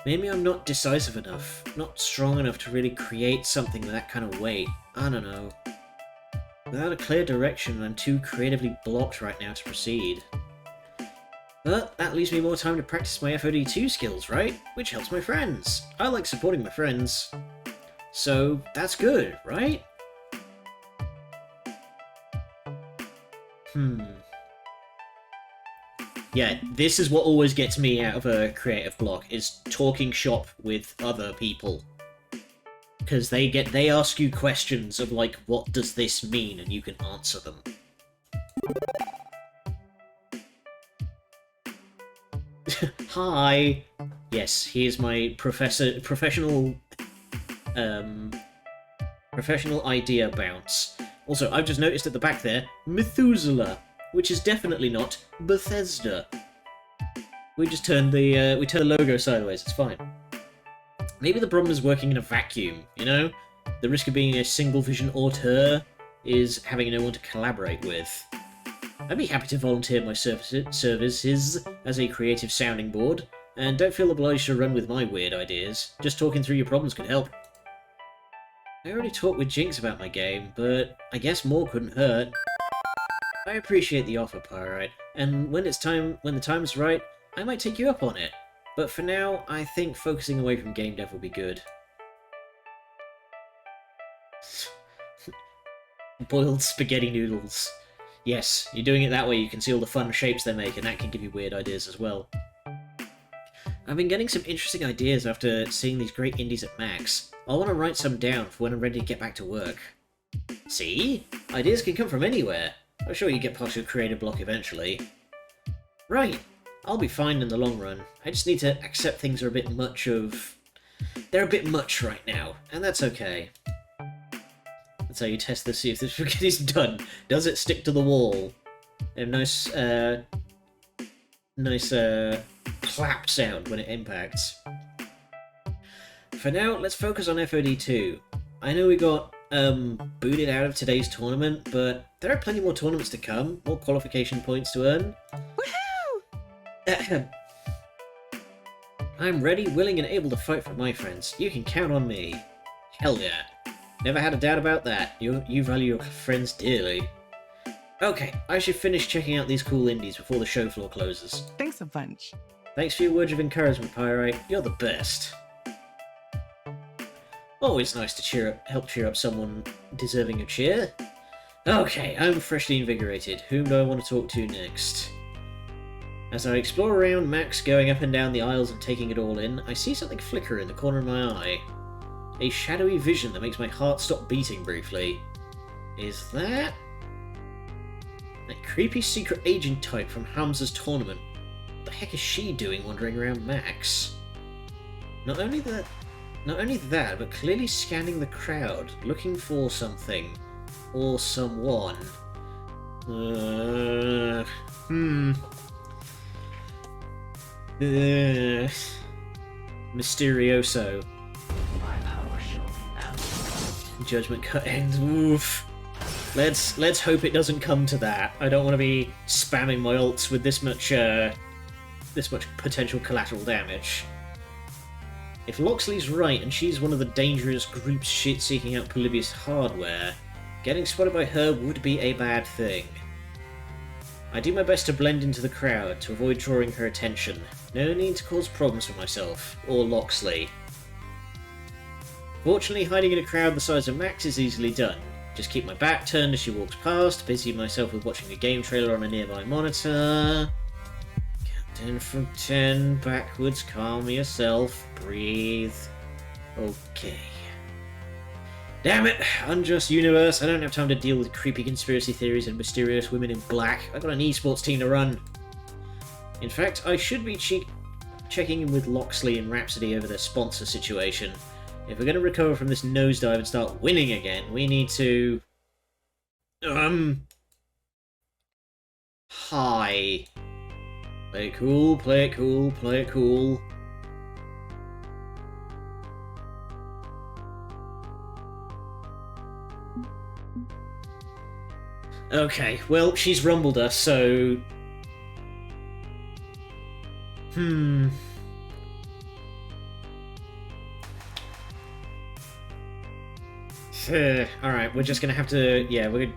Maybe I'm not decisive enough, not strong enough to really create something with that kind of weight. I don't know. Without a clear direction, I'm too creatively blocked right now to proceed. But that leaves me more time to practice my FOD2 skills, right? Which helps my friends. I like supporting my friends. So, that's good, right? Yeah, this is what always gets me out of a creative block, is talking shop with other people. Because they ask you questions of, like, what does this mean, and you can answer them. Hi! Yes, here's my professional idea bounce. Also, I've just noticed at the back there, Methuselah, which is definitely not Bethesda. We just turned the logo sideways, it's fine. Maybe the problem is working in a vacuum, you know? The risk of being a single vision auteur is having no one to collaborate with. I'd be happy to volunteer my services as a creative sounding board, and don't feel obliged to run with my weird ideas. Just talking through your problems could help. I already talked with Jinx about my game, but I guess more couldn't hurt. I appreciate the offer, Pyrite, and when the time is right, I might take you up on it. But for now, I think focusing away from game dev will be good. Boiled spaghetti noodles. Yes, you're doing it that way, you can see all the fun shapes they make, and that can give you weird ideas as well. I've been getting some interesting ideas after seeing these great indies at Max. I want to write some down for when I'm ready to get back to work. See? Ideas can come from anywhere. I'm sure you get past your creative block eventually. Right. I'll be fine in the long run. I just need to accept things are a bit much of... They're a bit much right now, and that's okay. That's how you test this, see if this spaghetti's done. Does it stick to the wall? A nice clap sound when it impacts. For now, let's focus on FOD2. I know we got booted out of today's tournament, but there are plenty more tournaments to come, more qualification points to earn. Woohoo! I'm ready, willing, and able to fight for my friends. You can count on me. Hell yeah. Never had a doubt about that. You value your friends dearly. Okay, I should finish checking out these cool indies before the show floor closes. Thanks a bunch. Thanks for your words of encouragement, Pyrite. You're the best. Always nice to help cheer up someone deserving a cheer. Okay, I'm freshly invigorated. Whom do I want to talk to next? As I explore around Max, going up and down the aisles and taking it all in, I see something flicker in the corner of my eye. A shadowy vision that makes my heart stop beating briefly. Is that creepy secret agent type from Hamza's tournament? What the heck is she doing wandering around Max? Not only that, but clearly scanning the crowd, looking for something. Or someone. Mysterioso. Judgment cut ends. Oof. Let's hope it doesn't come to that. I don't want to be spamming my ults with this much potential collateral damage. If Loxley's right and she's one of the dangerous groups seeking out Polybius hardware, getting spotted by her would be a bad thing. I do my best to blend into the crowd to avoid drawing her attention. No need to cause problems for myself, or Loxley. Fortunately, hiding in a crowd the size of Max is easily done. Just keep my back turned as she walks past, busy myself with watching a game trailer on a nearby monitor. Count 10 from 10, backwards, calm yourself, breathe. Okay. Damn it! Unjust universe, I don't have time to deal with creepy conspiracy theories and mysterious women in black. I've got an esports team to run. In fact, I should be checking in with Loxley and Rhapsody over their sponsor situation. If we're going to recover from this nosedive and start winning again, we need to... Hi. Play it cool, play it cool, play it cool. Okay, well, she's rumbled us, so... Alright, we're just gonna have to... Yeah, we're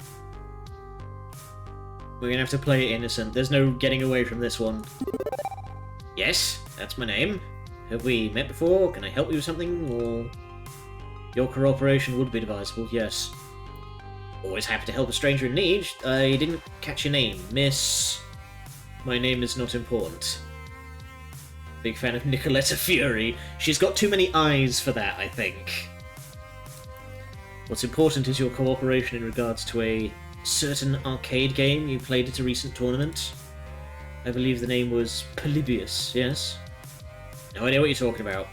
gonna have to play it innocent. There's no getting away from this one. Yes, that's my name. Have we met before? Can I help you with something? Or... Your cooperation would be advisable, yes. Always happy to help a stranger in need. I didn't catch your name, Miss... My name is not important. Big fan of Nicoletta Fury. She's got too many eyes for that, I think. What's important is your cooperation in regards to a certain arcade game you played at a recent tournament. I believe the name was Polybius, yes? No idea what you're talking about.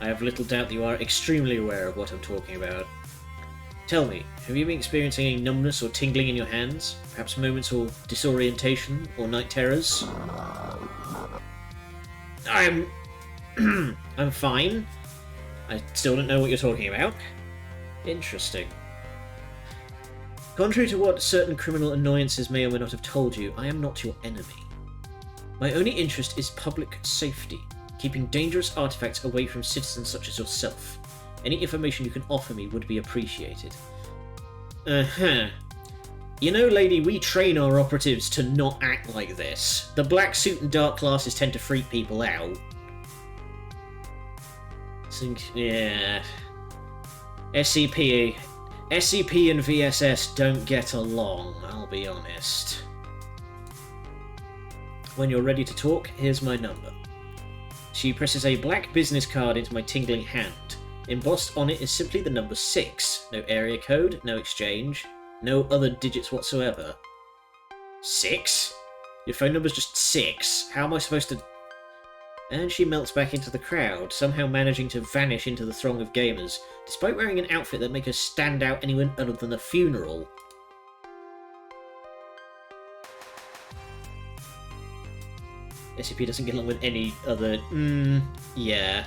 I have little doubt that you are extremely aware of what I'm talking about. Tell me, have you been experiencing any numbness or tingling in your hands? Perhaps moments of disorientation or night terrors? I'm fine. I still don't know what you're talking about. Interesting. Contrary to what certain criminal annoyances may or may not have told you, I am not your enemy. My only interest is public safety, keeping dangerous artifacts away from citizens such as yourself. Any information you can offer me would be appreciated. You know, lady, we train our operatives to not act like this. The black suit and dark classes tend to freak people out. Yeah. SCP SCP and VSS don't get along, I'll be honest. When you're ready to talk, here's my number. She presses a black business card into my tingling hand. Embossed on it is simply the number 6. No area code, no exchange, no other digits whatsoever. 6? Your phone number's just 6? How am I supposed to... And she melts back into the crowd, somehow managing to vanish into the throng of gamers, despite wearing an outfit that makes her stand out anywhere other than a funeral. SCP doesn't get along with any other... yeah.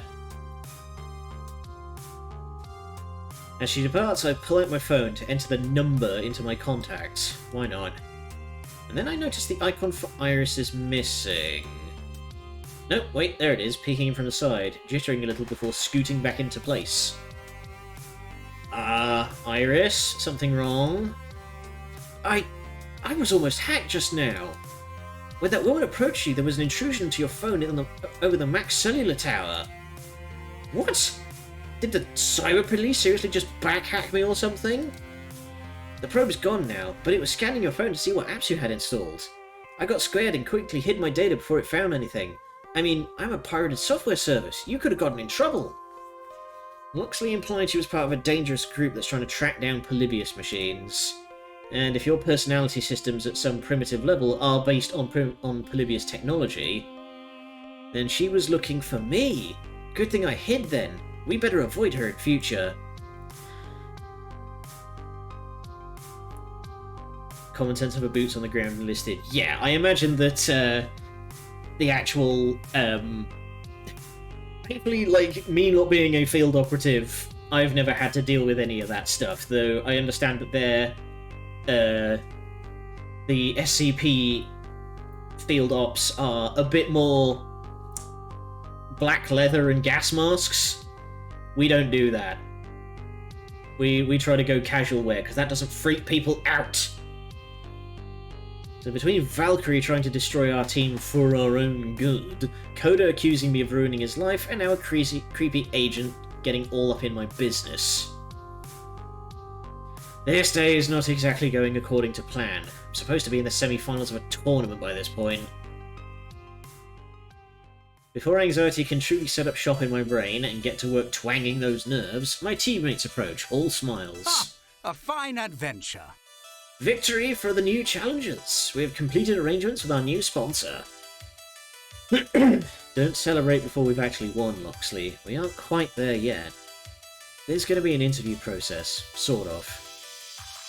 As she departs, I pull out my phone to enter the number into my contacts. Why not? And then I notice the icon for Iris is missing. Nope, wait, there it is, peeking in from the side, jittering a little before scooting back into place. Iris? Something wrong? I was almost hacked just now. When that woman approached you, there was an intrusion into your phone over the Max Cellular Tower. What? Did the cyber police seriously just backhack me or something? The probe's gone now, but it was scanning your phone to see what apps you had installed. I got scared and quickly hid my data before it found anything. I mean, I'm a pirated software service. You could have gotten in trouble. Loxley implied she was part of a dangerous group that's trying to track down Polybius machines. And if your personality systems at some primitive level are based on Polybius technology, then she was looking for me. Good thing I hid then. We better avoid her in future. Common sense of her boots on the ground enlisted. Yeah, I imagine that the actual, thankfully, like, me not being a field operative, I've never had to deal with any of that stuff, though I understand that the SCP field ops are a bit more black leather and gas masks. We don't do that. We try to go casual wear, because that doesn't freak people out. So between Valkyrie trying to destroy our team for our own good, Coda accusing me of ruining his life, and now a creepy agent getting all up in my business. This day is not exactly going according to plan. I'm supposed to be in the semi-finals of a tournament by this point. Before anxiety can truly set up shop in my brain and get to work twanging those nerves, my teammates approach, all smiles. Ah, a fine adventure. Victory for the new challengers! We have completed arrangements with our new sponsor. Don't celebrate before we've actually won, Loxley. We aren't quite there yet. There's going to be an interview process, sort of.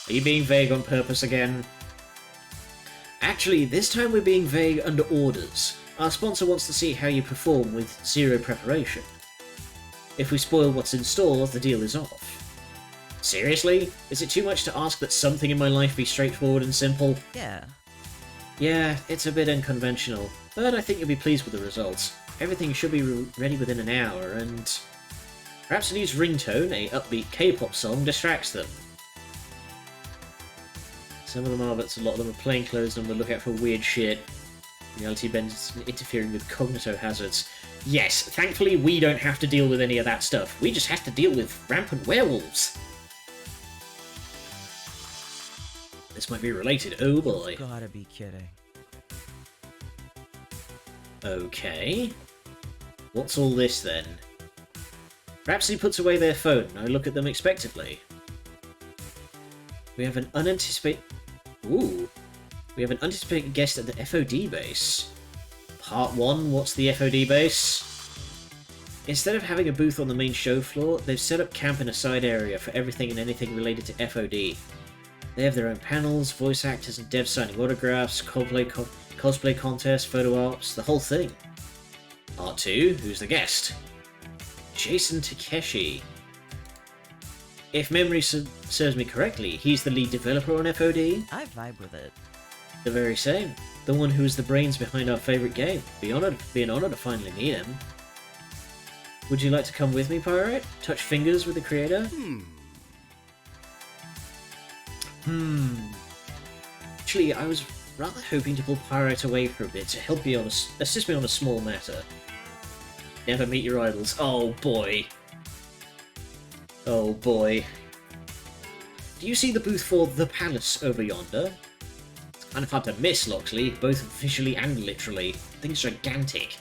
Are you being vague on purpose again? Actually, this time we're being vague under orders. Our sponsor wants to see how you perform with zero preparation. If we spoil what's in store, the deal is off. Seriously? Is it too much to ask that something in my life be straightforward and simple? Yeah. Yeah, it's a bit unconventional, but I think you'll be pleased with the results. Everything should be ready within an hour, and Rhapsody's ringtone, a upbeat K-pop song, distracts them. Some of them are, but a lot of them are plainclothes and on the lookout for weird shit. Reality bends interfering with cognito-hazards. Yes, thankfully we don't have to deal with any of that stuff. We just have to deal with rampant werewolves. This might be related, oh boy. You gotta be kidding. Okay. What's all this then? Rhapsody puts away their phone, and I look at them expectantly. We have an unanticipated... Ooh. We have an unanticipated guest at the FOD base. Part 1, what's the FOD base? Instead of having a booth on the main show floor, they've set up camp in a side area for everything and anything related to FOD. They have their own panels, voice actors and devs signing autographs, cosplay contests, photo ops, the whole thing. Part 2, who's the guest? Jason Takeshi. If memory serves me correctly, he's the lead developer on FOD? I vibe with it. The very same. The one who is the brains behind our favourite game. Be an honour to finally meet him. Would you like to come with me, Pyrite? Touch fingers with the creator? Actually, I was rather hoping to pull Pyrite away for a bit to help you assist me on a small matter. Never meet your idols. Oh boy. Oh boy. Do you see the booth for The Palace over yonder? It's kind of hard to miss, Loxley, both visually and literally. Things gigantic.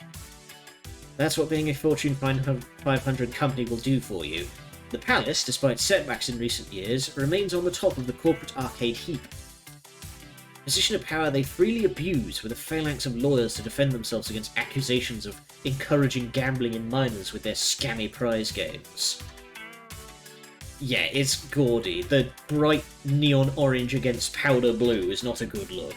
That's what being a Fortune 500 company will do for you. The Palace, despite setbacks in recent years, remains on the top of the corporate arcade heap. A position of power they freely abuse, with a phalanx of lawyers to defend themselves against accusations of encouraging gambling in minors with their scammy prize games. Yeah, it's gaudy. The bright neon orange against powder blue is not a good look.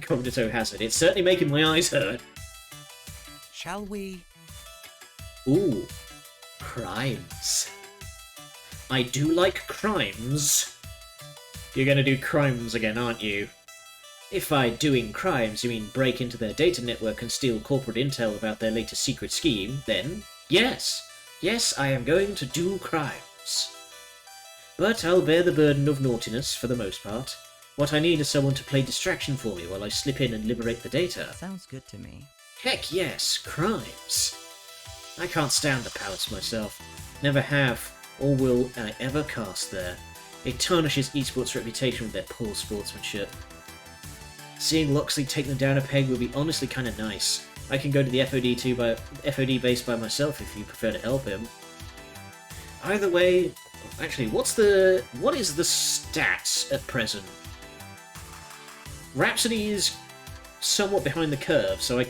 Cognito has it. It's certainly making my eyes hurt. Shall we? Ooh, crimes. I do like crimes. You're gonna do crimes again, aren't you? If by doing crimes you mean break into their data network and steal corporate intel about their latest secret scheme, then yes. Yes, I am going to do crimes. But I'll bear the burden of naughtiness for the most part. What I need is someone to play distraction for me while I slip in and liberate the data. Sounds good to me. Heck yes, crimes. I can't stand the palace myself. Never have, or will I ever cast there. It tarnishes esports' reputation with their poor sportsmanship. Seeing Loxley take them down a peg would be honestly kinda nice. I can go to the FOD base by myself if you prefer to help him. Either way, actually, what is the stats at present? Rhapsody is somewhat behind the curve, so I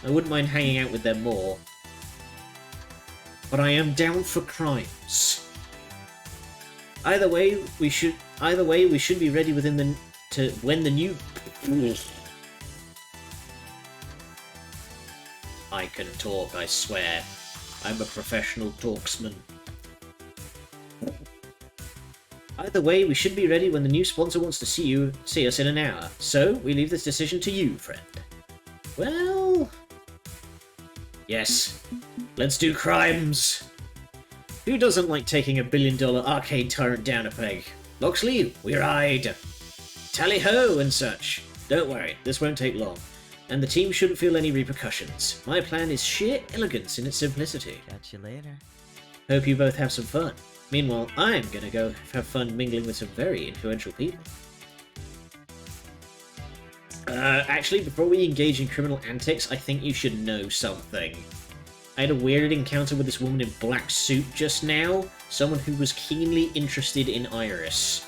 wouldn't mind hanging out with them more. But I am down for crimes. Either way, we should be ready when the new. I can talk, I swear. I'm a professional talksman. Either way, we should be ready when the new sponsor wants to see us in an hour. So, we leave this decision to you, friend. Well... yes. Let's do crimes! Who doesn't like taking $1 billion arcade tyrant down a peg? Loxley, we ride! Tally-ho and such. Don't worry, this won't take long. And the team shouldn't feel any repercussions. My plan is sheer elegance in its simplicity. Catch you later. Hope you both have some fun. Meanwhile, I'm gonna go have fun mingling with some very influential people. Actually, before we engage in criminal antics, I think you should know something. I had a weird encounter with this woman in black suit just now, someone who was keenly interested in Iris.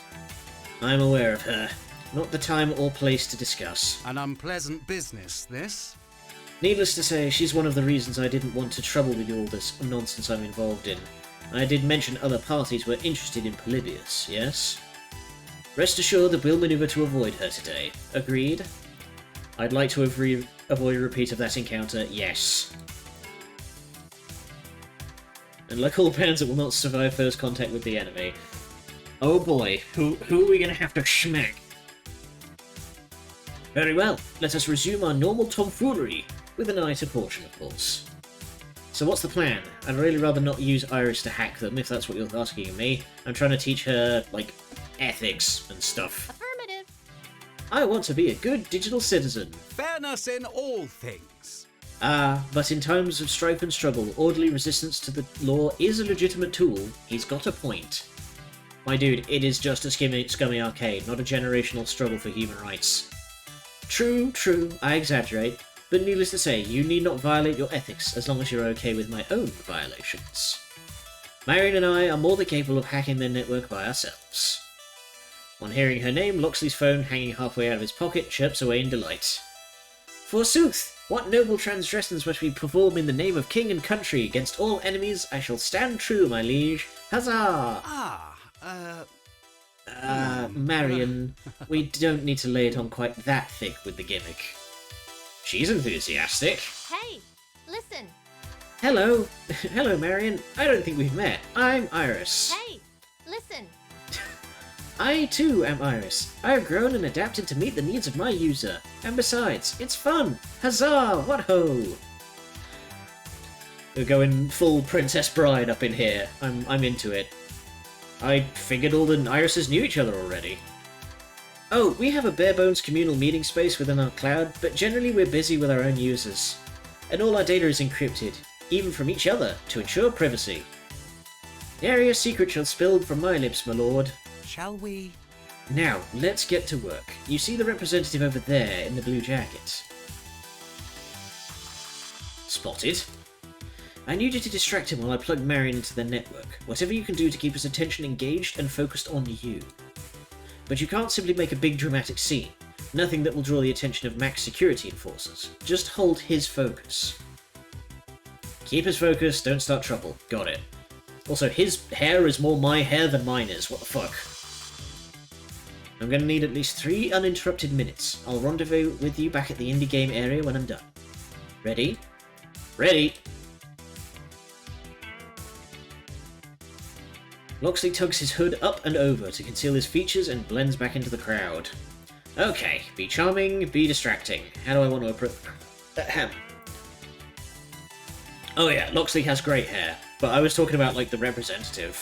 I'm aware of her. Not the time or place to discuss. An unpleasant business, this? Needless to say, she's one of the reasons I didn't want to trouble with all this nonsense I'm involved in. I did mention other parties were interested in Polybius, yes? Rest assured that we'll maneuver to avoid her today. Agreed? I'd like to avoid a repeat of that encounter, yes. And like all bands that will not survive first contact with the enemy. Oh boy, who are we gonna have to schmack? Very well, let us resume our normal tomfoolery, with an eye to caution, of course. So what's the plan? I'd really rather not use Iris to hack them, if that's what you're asking of me. I'm trying to teach her, like, ethics and stuff. Affirmative. I want to be a good digital citizen. Fairness in all things. But in times of strife and struggle, orderly resistance to the law is a legitimate tool. He's got a point. My dude, it is just a scummy arcade, not a generational struggle for human rights. True, I exaggerate, but needless to say, you need not violate your ethics as long as you're okay with my own violations. Marion and I are more than capable of hacking their network by ourselves. On hearing her name, Loxley's phone, hanging halfway out of his pocket, chirps away in delight. Forsooth, what noble transgressions must we perform in the name of king and country? Against all enemies I shall stand true, my liege. Huzzah! Marion, we don't need to lay it on quite that thick with the gimmick. She's enthusiastic. Hey, listen. Hello. Hello, Marion. I don't think we've met. I'm Iris. Hey, listen. I, too, am Iris. I have grown and adapted to meet the needs of my user. And besides, it's fun. Huzzah! What ho! We're going full Princess Bride up in here. I'm into it. I figured all the Irises knew each other already. Oh, we have a bare-bones communal meeting space within our cloud, but generally we're busy with our own users. And all our data is encrypted, even from each other, to ensure privacy. The area's secret shall spill from my lips, my lord. Shall we? Now, let's get to work. You see the representative over there in the blue jacket? Spotted. I need you to distract him while I plug Marion into the network. Whatever you can do to keep his attention engaged and focused on you. But you can't simply make a big dramatic scene. Nothing that will draw the attention of max security enforcers. Just hold his focus. Keep his focus, don't start trouble. Got it. Also, his hair is more my hair than mine is. What the fuck? I'm gonna need at least 3 uninterrupted minutes. I'll rendezvous with you back at the indie game area when I'm done. Ready? Ready! Loxley tugs his hood up and over to conceal his features and blends back into the crowd. Okay, be charming, be distracting. How do I want to approach... Ahem. Oh yeah, Loxley has great hair, but I was talking about, like, the representative.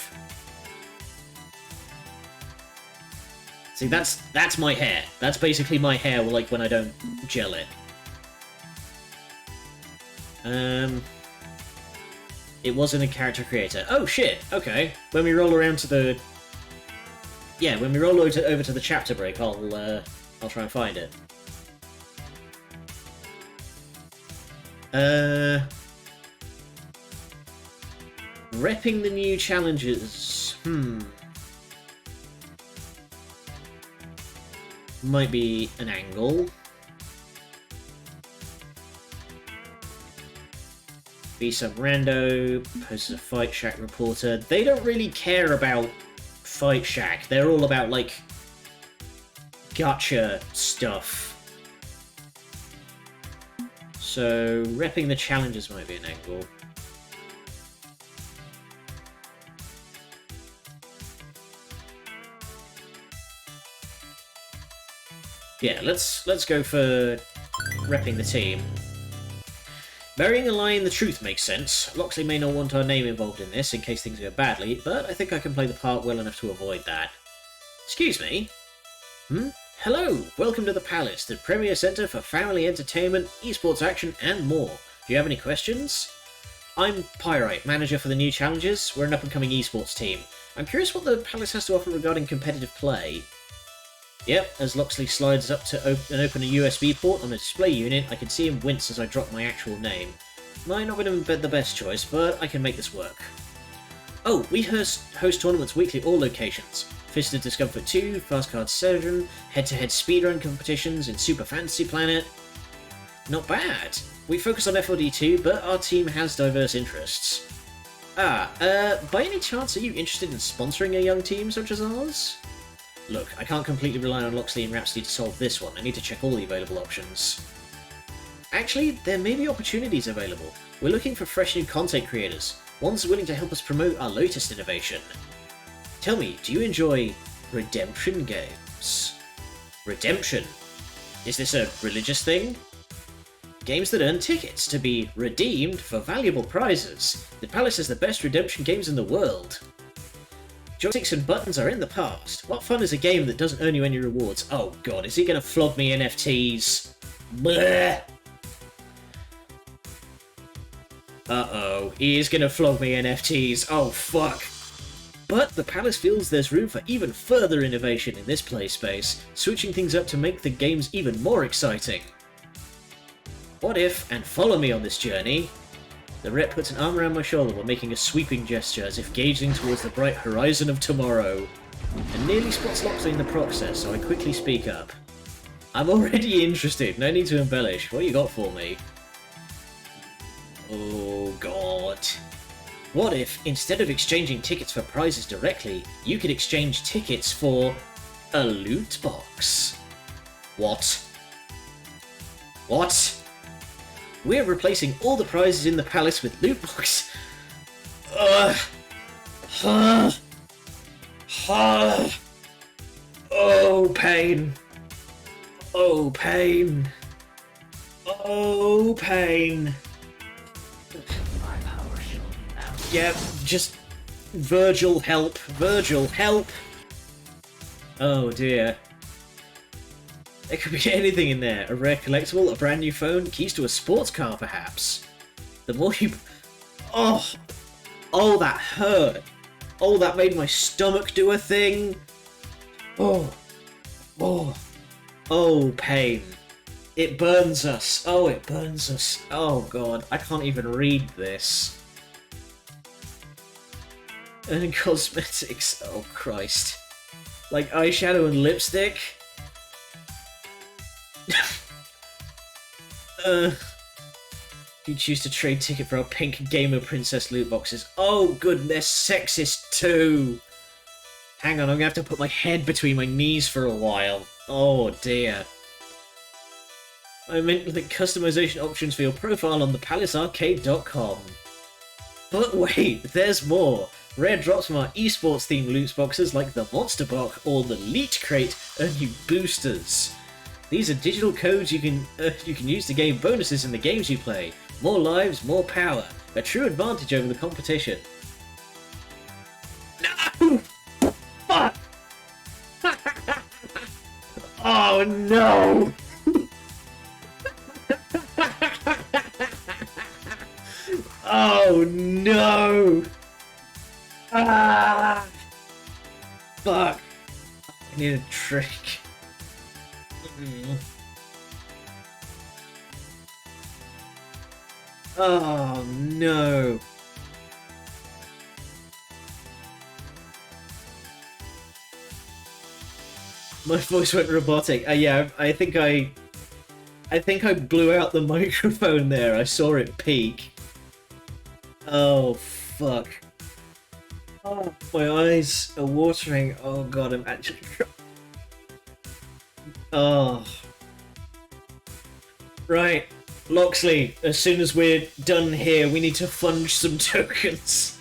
See, that's my hair. That's basically my hair, like, when I don't gel it. It wasn't a character creator. Oh shit, okay. When we roll around to the... Yeah, when we roll over to the chapter break, I'll try and find it. Repping the new challenges. Might be an angle. Be some rando, post a Fight Shack reporter. They don't really care about Fight Shack. They're all about, like, gacha stuff. So, repping the challenges might be an angle. Yeah, let's go for repping the team. Burying a lie in the truth makes sense. Loxley may not want our name involved in this in case things go badly, but I think I can play the part well enough to avoid that. Excuse me? Hello! Welcome to the Palace, the premier centre for family entertainment, esports action, and more. Do you have any questions? I'm Pyrite, manager for the new challenges. We're an up-and-coming esports team. I'm curious what the Palace has to offer regarding competitive play. Yep, as Loxley slides up to open a USB port on the display unit, I can see him wince as I drop my actual name. Might not have been the best choice, but I can make this work. Oh, we host tournaments weekly at all locations. Fist of Discomfort 2, Fast Card 7, head-to-head speedrun competitions in Super Fantasy Planet. Not bad. We focus on FLD 2, but our team has diverse interests. By any chance are you interested in sponsoring a young team such as ours? Look, I can't completely rely on Loxley and Rhapsody to solve this one. I need to check all the available options. Actually, there may be opportunities available. We're looking for fresh new content creators, ones willing to help us promote our latest innovation. Tell me, do you enjoy redemption games? Redemption? Is this a religious thing? Games that earn tickets to be redeemed for valuable prizes. The Palace has the best redemption games in the world. Joysticks and buttons are in the past. What fun is a game that doesn't earn you any rewards? Oh god, is he gonna flog me NFTs? Bleh! Uh-oh, he is gonna flog me NFTs. Oh fuck. But the Palace feels there's room for even further innovation in this play space, switching things up to make the games even more exciting. What if, and follow me on this journey, the rep puts an arm around my shoulder while making a sweeping gesture as if gazing towards the bright horizon of tomorrow, and nearly spots Loxley in the process, so I quickly speak up. I'm already interested, no need to embellish. What you got for me? Oh god. What if, instead of exchanging tickets for prizes directly, you could exchange tickets for a loot box? What? What? We're replacing all the prizes in the Palace with loot box. Oh, pain. Oh, pain. Oh, pain. Yeah, just... Virgil, help. Virgil, help. Oh, dear. There could be anything in there. A rare collectible, a brand new phone, keys to a sports car, perhaps. The more you... Oh! Oh, that hurt! Oh, that made my stomach do a thing. Oh. Oh. Oh, pain. It burns us. Oh, it burns us. Oh, God. I can't even read this. And cosmetics. Oh, Christ. Like eyeshadow and lipstick? You choose to trade ticket for our pink Gamer Princess loot boxes. Oh, goodness, sexist too. Hang on, I'm gonna have to put my head between my knees for a while. Oh, dear. I meant the customization options for your profile on the palacearcade.com. But wait, there's more. Rare drops from our esports themed loot boxes like the Monster Box or the Leet Crate earn you boosters. These are digital codes you can use to gain bonuses in the games you play. More lives, more power. A true advantage over the competition. No! Fuck! Oh no! Oh no! Ah! Fuck! I need a trick. Oh no! My voice went robotic. Yeah, I think I blew out the microphone there. I saw it peak. Oh fuck! Oh, my eyes are watering. Oh god, I'm actually. Oh. Right, Locksley, as soon as we're done here, we need to funge some tokens.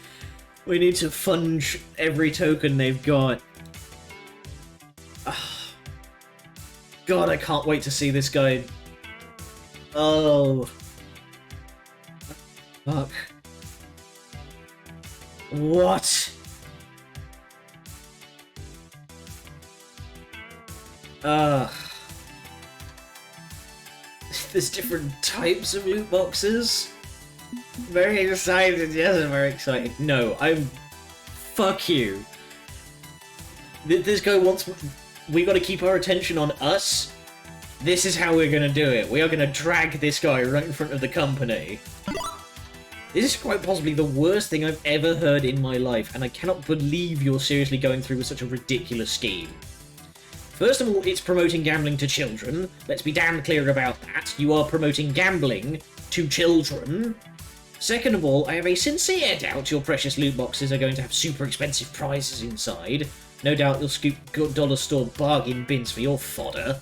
We need to funge every token they've got. God, I can't wait to see this guy. Oh. Fuck. What? There's different types of loot boxes. Very excited, yes, I'm very excited. No, I'm... Fuck you. This guy wants... We gotta keep our attention on us. This is how we're gonna do it. We are gonna drag this guy right in front of the company. This is quite possibly the worst thing I've ever heard in my life, and I cannot believe you're seriously going through with such a ridiculous scheme. First of all, it's promoting gambling to children. Let's be damn clear about that. You are promoting gambling to children. Second of all, I have a sincere doubt your precious loot boxes are going to have super expensive prizes inside. No doubt you'll scoop dollar store bargain bins for your fodder.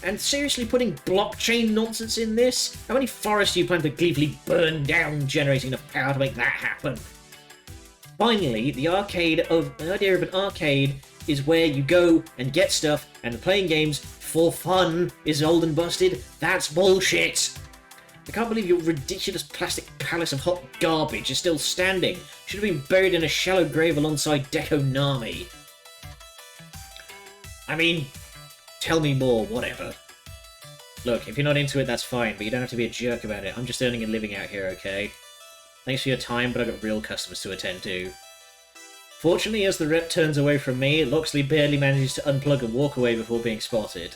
And seriously putting blockchain nonsense in this? How many forests do you plan to gleefully burn down generating enough power to make that happen? Finally, the idea of an arcade is where you go and get stuff and playing games for fun is old and busted. That's bullshit. I can't believe your ridiculous plastic palace of hot garbage is still standing. Should have been buried in a shallow grave alongside Deco Nami. I mean, tell me more, whatever. Look, if you're not into it, that's fine, but you don't have to be a jerk about it. I'm just earning a living out here, okay? Thanks for your time, but I've got real customers to attend to. Fortunately, as the rep turns away from me, Locksley barely manages to unplug and walk away before being spotted.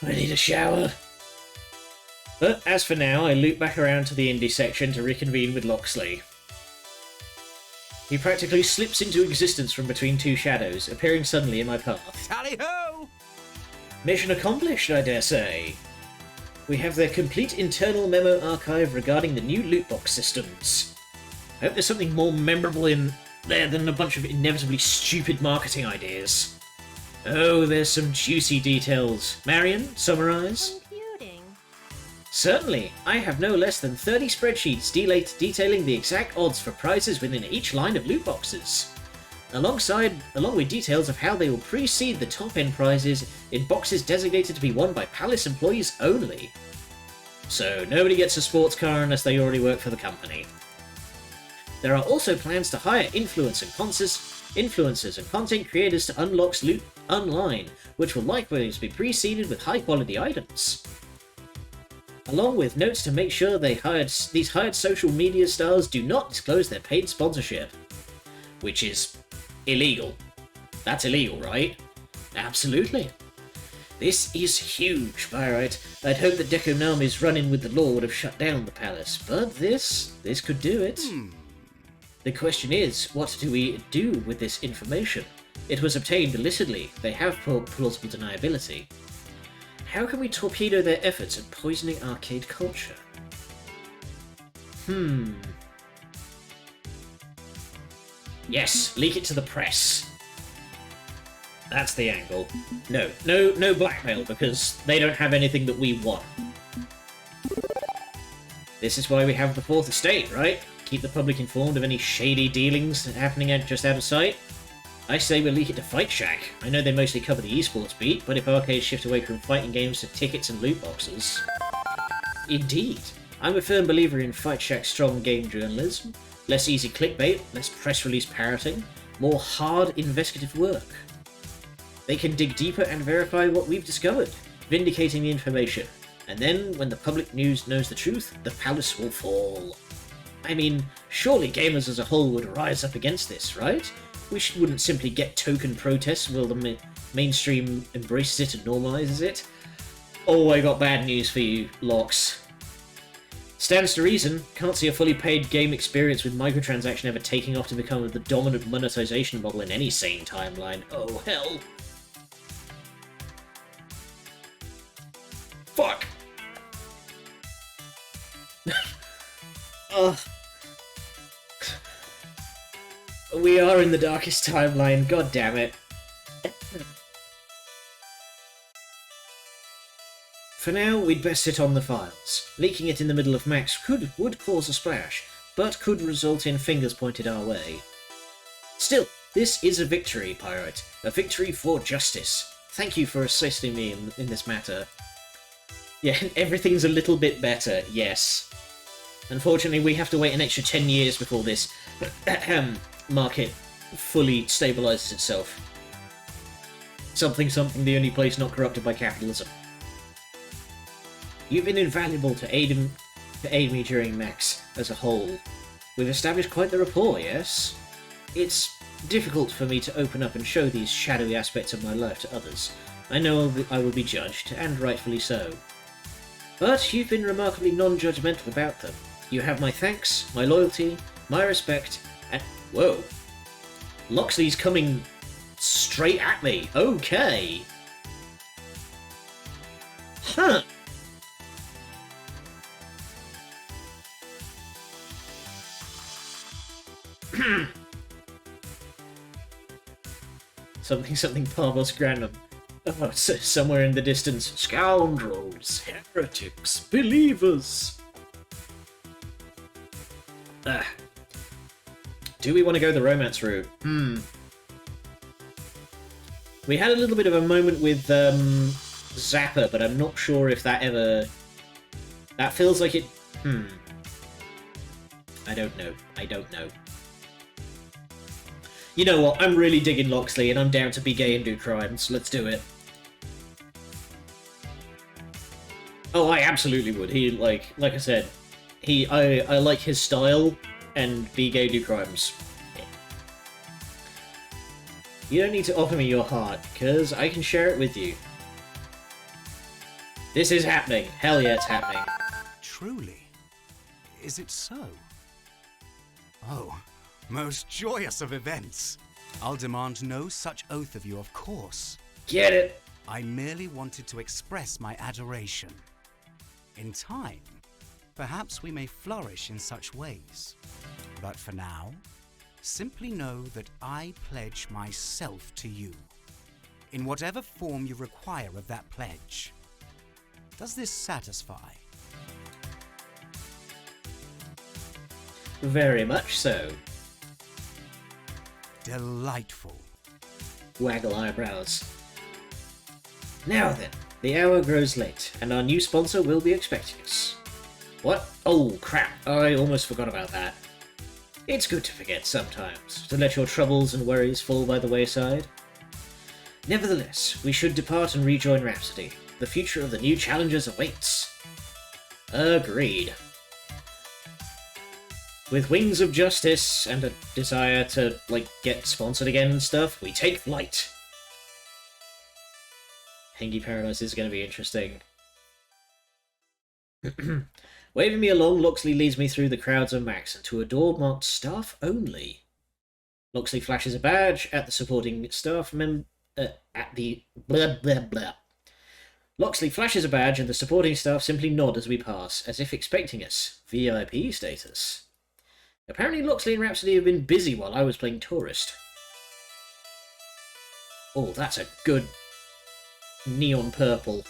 I need a shower. But as for now, I loop back around to the indie section to reconvene with Locksley. He practically slips into existence from between two shadows, appearing suddenly in my path. Tally-ho! Mission accomplished, I dare say. We have their complete internal memo archive regarding the new loot box systems. I hope there's something more memorable in there than a bunch of inevitably stupid marketing ideas. Oh, there's some juicy details. Marion, summarize? Computing. Certainly. I have no less than 30 spreadsheets detailing the exact odds for prizes within each line of loot boxes. Along with details of how they will precede the top-end prizes in boxes designated to be won by Palace employees only. So nobody gets a sports car unless they already work for the company. There are also plans to hire influencers and content creators to unlock loot online, which will likewise be preceded with high-quality items. Along with notes to make sure these hired social media stars do not disclose their paid sponsorship. which is illegal. That's illegal, right? Absolutely. This is huge, Pyrite. I'd hope that Dekonami's run-in with the law would have shut down the palace, but this could do it. The question is, what do we do with this information? It was obtained illicitly. They have plausible deniability. How can we torpedo their efforts at poisoning arcade culture? Yes, leak it to the press. That's the angle. No blackmail, because they don't have anything that we want. This is why we have the Fourth Estate, right? Keep the public informed of any shady dealings happening just out of sight. I say we leak it to Fight Shack. I know they mostly cover the esports beat, but if arcades shift away from fighting games to tickets and loot boxes... Indeed. I'm a firm believer in Fight Shack's strong game journalism. Less easy clickbait, less press release parroting, more hard investigative work. They can dig deeper and verify what we've discovered, vindicating the information. And then, when the public news knows the truth, the palace will fall. I mean, surely gamers as a whole would rise up against this, right? We wouldn't simply get token protests while the mainstream embraces it and normalizes it. Oh, I got bad news for you, Lox. Stands to reason, can't see a fully paid game experience with microtransaction ever taking off to become the dominant monetization model in any sane timeline. Oh, hell. Fuck! Ugh. We are in the darkest timeline, god damn it. For now, we'd best sit on the files. Leaking it in the middle of Max would cause a splash, but could result in fingers pointed our way. Still, this is a victory, Pyrite. A victory for justice. Thank you for assisting me in this matter. Yeah, everything's a little bit better, yes. Unfortunately, we have to wait an extra 10 years before this market fully stabilizes itself. Something, the only place not corrupted by capitalism. You've been invaluable to aid me during Max as a whole. We've established quite the rapport, yes? It's difficult for me to open up and show these shadowy aspects of my life to others. I know I will be judged, and rightfully so. But you've been remarkably non-judgmental about them. You have my thanks, my loyalty, my respect, and... Whoa. Loxley's coming straight at me. Okay. Huh. something Parvos Grandum. Oh, somewhere in the distance. Scoundrels, heretics, believers. Do we want to go the romance route? We had a little bit of a moment with Zappa, but I'm not sure if that ever... That feels like it... I don't know. You know what? I'm really digging Loxley, and I'm down to be gay and do crimes. Let's do it. Oh, I absolutely would. He, like I said, I like his style, and be gay, do crimes. Yeah. You don't need to offer me your heart, because I can share it with you. This is happening. Hell yeah, it's happening. Truly? Is it so? Oh, most joyous of events. I'll demand no such oath of you, of course. Get it? I merely wanted to express my adoration. In time, perhaps we may flourish in such ways. But for now, simply know that I pledge myself to you, in whatever form you require of that pledge. Does this satisfy? Very much so. Delightful. Waggle eyebrows. Now then, the hour grows late, and our new sponsor will be expecting us. What? Oh, crap. I almost forgot about that. It's good to forget sometimes, to let your troubles and worries fall by the wayside. Nevertheless, we should depart and rejoin Rhapsody. The future of the new challengers awaits. Agreed. With wings of justice and a desire to, like, get sponsored again and stuff, we take flight. Hengi Paradise is going to be interesting. Waving me along, Loxley leads me through the crowds of Max and to a door marked Staff Only. Loxley flashes a badge at the supporting staff at the blah blah blah. Loxley flashes a badge and the supporting staff simply nod as we pass, as if expecting us. VIP status. Apparently Loxley and Rhapsody have been busy while I was playing tourist. Oh, that's a good neon purple.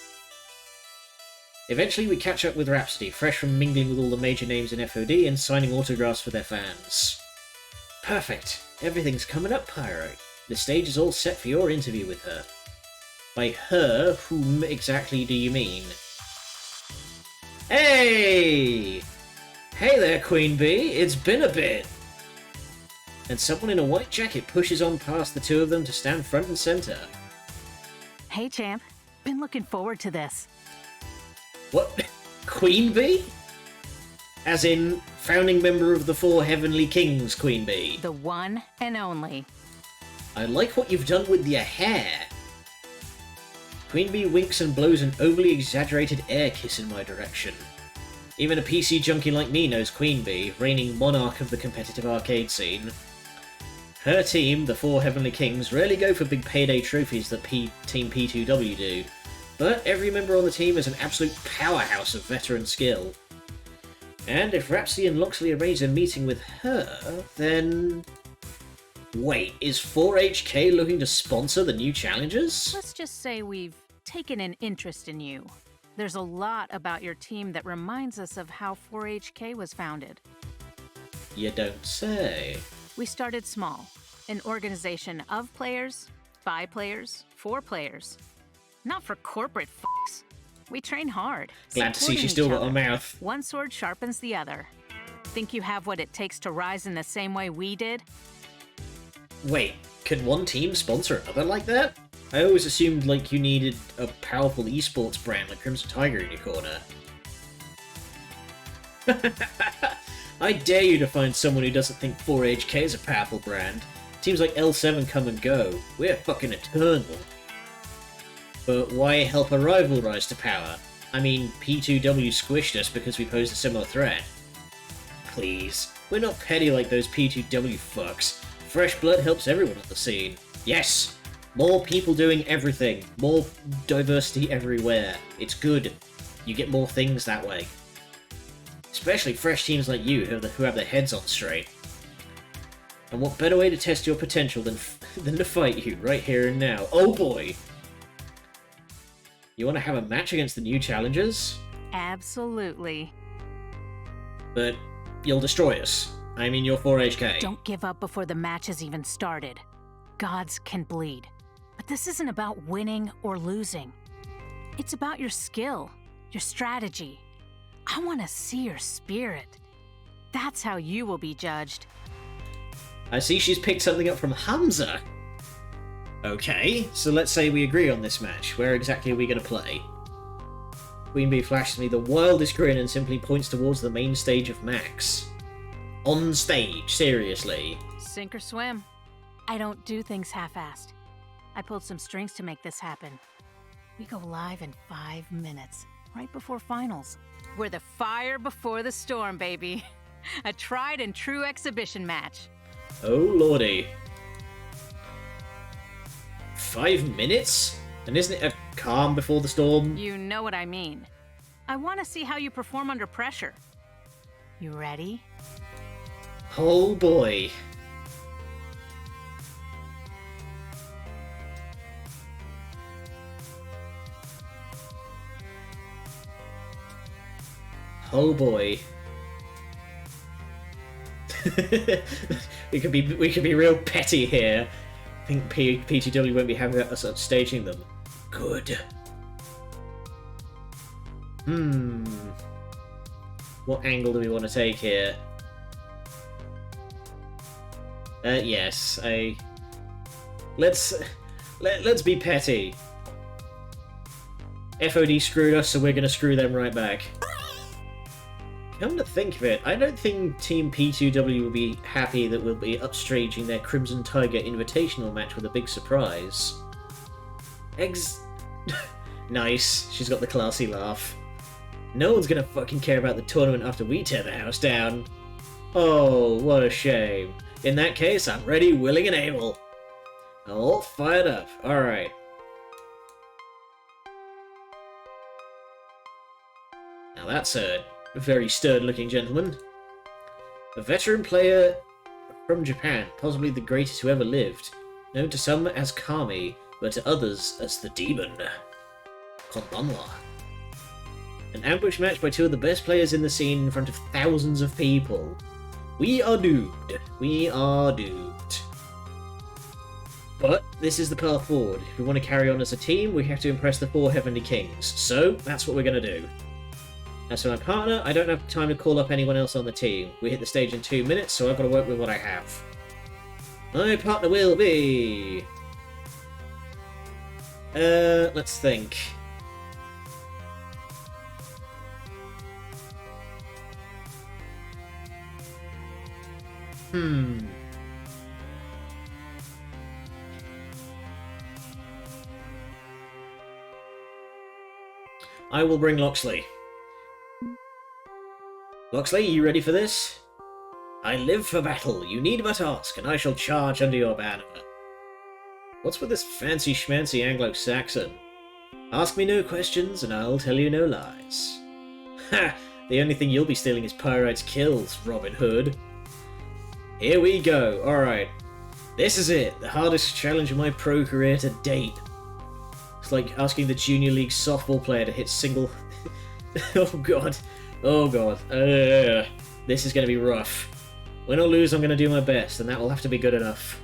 Eventually we catch up with Rhapsody, fresh from mingling with all the major names in FOD and signing autographs for their fans. Perfect. Everything's coming up, Pyro. The stage is all set for your interview with her. By her, whom exactly do you mean? Hey! Hey there, Queen Bee. It's been a bit. And someone in a white jacket pushes on past the two of them to stand front and center. Hey, champ. Been looking forward to this. What? Queen Bee? As in, founding member of the Four Heavenly Kings, Queen Bee. The one and only. I like what you've done with your hair. Queen Bee winks and blows an overly exaggerated air kiss in my direction. Even a PC junkie like me knows Queen Bee, reigning monarch of the competitive arcade scene. Her team, the Four Heavenly Kings, rarely go for big payday trophies that Team P2W do, but every member on the team is an absolute powerhouse of veteran skill. And if Rhapsody and Loxley arrange a meeting with her, then... Wait, is 4HK looking to sponsor the new challenges? Let's just say we've taken an interest in you. There's a lot about your team that reminds us of how 4HK was founded. You don't say. We started small, an organization of players, by players, for players. Not for corporate f***s. We train hard. Glad to see supporting she's still each got a other. mouth. One sword sharpens the other. Think you have what it takes to rise in the same way we did? Wait, can one team sponsor another like that? I always assumed, like, you needed a powerful esports brand like Crimson Tiger in your corner. I dare you to find someone who doesn't think 4HK is a powerful brand. Teams like L7 come and go. We're fucking eternal. But why help a rival rise to power? I mean, P2W squished us because we posed a similar threat. Please, we're not petty like those P2W fucks. Fresh blood helps everyone on the scene. Yes! More people doing everything. More diversity everywhere. It's good. You get more things that way. Especially fresh teams like you who have their heads on straight. And what better way to test your potential than to fight you right here and now? Oh boy! You want to have a match against the new challengers? Absolutely. But you'll destroy us. I mean, you're 4HK. Don't give up before the match has even started. Gods can bleed. But this isn't about winning or losing. It's about your skill, your strategy. I want to see your spirit. That's how you will be judged. I see she's picked something up from Hamza. Okay, so let's say we agree on this match. Where exactly are we going to play? Queen Bee flashes me the wildest grin and simply points towards the main stage of Max. On stage, seriously. Sink or swim. I don't do things half-assed. I pulled some strings to make this happen. We go live in 5 minutes, right before finals. We're the fire before the storm, baby. A tried and true exhibition match. Oh lordy. 5 minutes? And isn't it a calm before the storm? You know what I mean. I want to see how you perform under pressure. You ready? Oh boy. Oh boy. we could be real petty here. I think PTW won't be having us staging them. Good. What angle do we want to take here? Yes, let's be petty. FOD screwed us, so we're gonna screw them right back. Come to think of it, I don't think Team P2W will be happy that we'll be upstaging their Crimson Tiger Invitational match with a big surprise. Nice, she's got the classy laugh. No one's gonna fucking care about the tournament after we tear the house down. Oh, what a shame. In that case, I'm ready, willing, and able. All fired up. Alright. Now that's a very stern-looking gentleman. A veteran player from Japan, possibly the greatest who ever lived. Known to some as Kami, but to others as the Demon. Konbanwa. An ambush match by two of the best players in the scene in front of thousands of people. We are doomed. We are doomed. But this is the path forward. If we want to carry on as a team, we have to impress the four Heavenly Kings. So, that's what we're going to do. As for my partner, I don't have time to call up anyone else on the team. We hit the stage in 2 minutes, so I've got to work with what I have. My partner will be... let's think. I will bring Loxley. Loxley, you ready for this? I live for battle. You need but ask, and I shall charge under your banner. What's with this fancy schmancy Anglo-Saxon? Ask me no questions, and I'll tell you no lies. Ha! The only thing you'll be stealing is Pyrite's kills, Robin Hood. Here we go. Alright. This is it. The hardest challenge of my pro career to date. It's like asking the Junior League softball player to hit single... Oh god. Oh god. This is going to be rough. Win or lose, I'm going to do my best, and that will have to be good enough.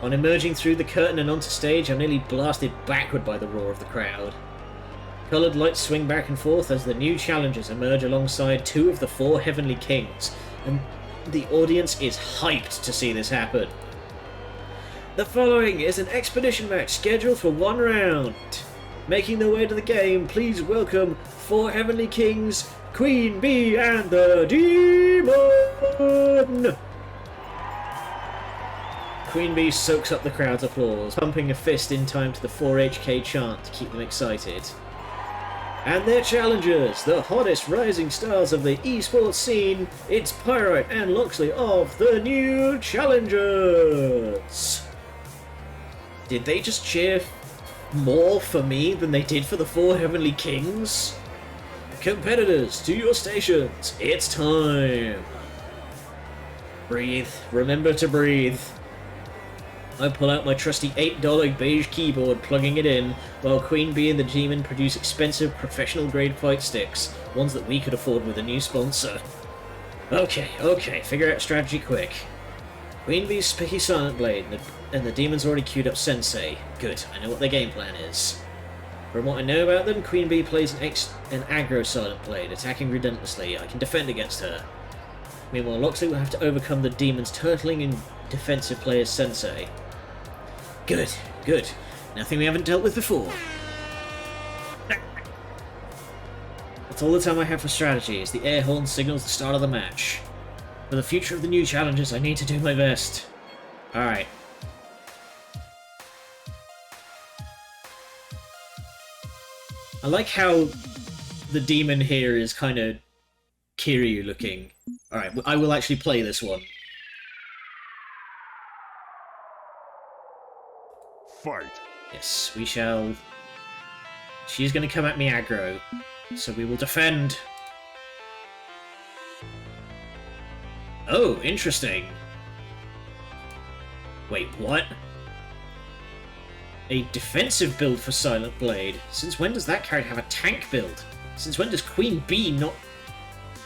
On emerging through the curtain and onto stage, I'm nearly blasted backward by the roar of the crowd. Coloured lights swing back and forth as the new challengers emerge alongside two of the four Heavenly Kings, and the audience is hyped to see this happen. The following is an expedition match scheduled for 1 round. Making their way to the game, please welcome four Heavenly Kings, Queen Bee and the Demon! Queen Bee soaks up the crowd's applause, pumping a fist in time to the 4HK chant to keep them excited. And their challengers, the hottest rising stars of the esports scene, it's Pyrite and Loxley of the New Challengers! Did they just cheer more for me than they did for the four Heavenly Kings? Competitors, to your stations, it's time! Breathe, remember to breathe. I pull out my trusty $8 beige keyboard, plugging it in, while Queen Bee and the Demon produce expensive professional-grade fight sticks, ones that we could afford with a new sponsor. Okay, figure out strategy quick. Queen Bee's picky Silent Blade, and the Demon's already queued up Sensei. Good, I know what their game plan is. From what I know about them, Queen Bee plays an aggro Silent Blade, attacking relentlessly. I can defend against her. Meanwhile, Loxley will have to overcome the Demon's turtling and defensive player's Sensei. Good. Nothing we haven't dealt with before. That's all the time I have for strategy, as the air horn signals the start of the match. For the future of the new challenges, I need to do my best. Alright. I like how the Demon here is kind of Kiryu looking. Alright, I will actually play this one. Fight. Yes, we shall... She's going to come at me aggro, so we will defend. Oh, interesting. Wait, what? A defensive build for Silent Blade? Since when does that character have a tank build? Since when does Queen Bee not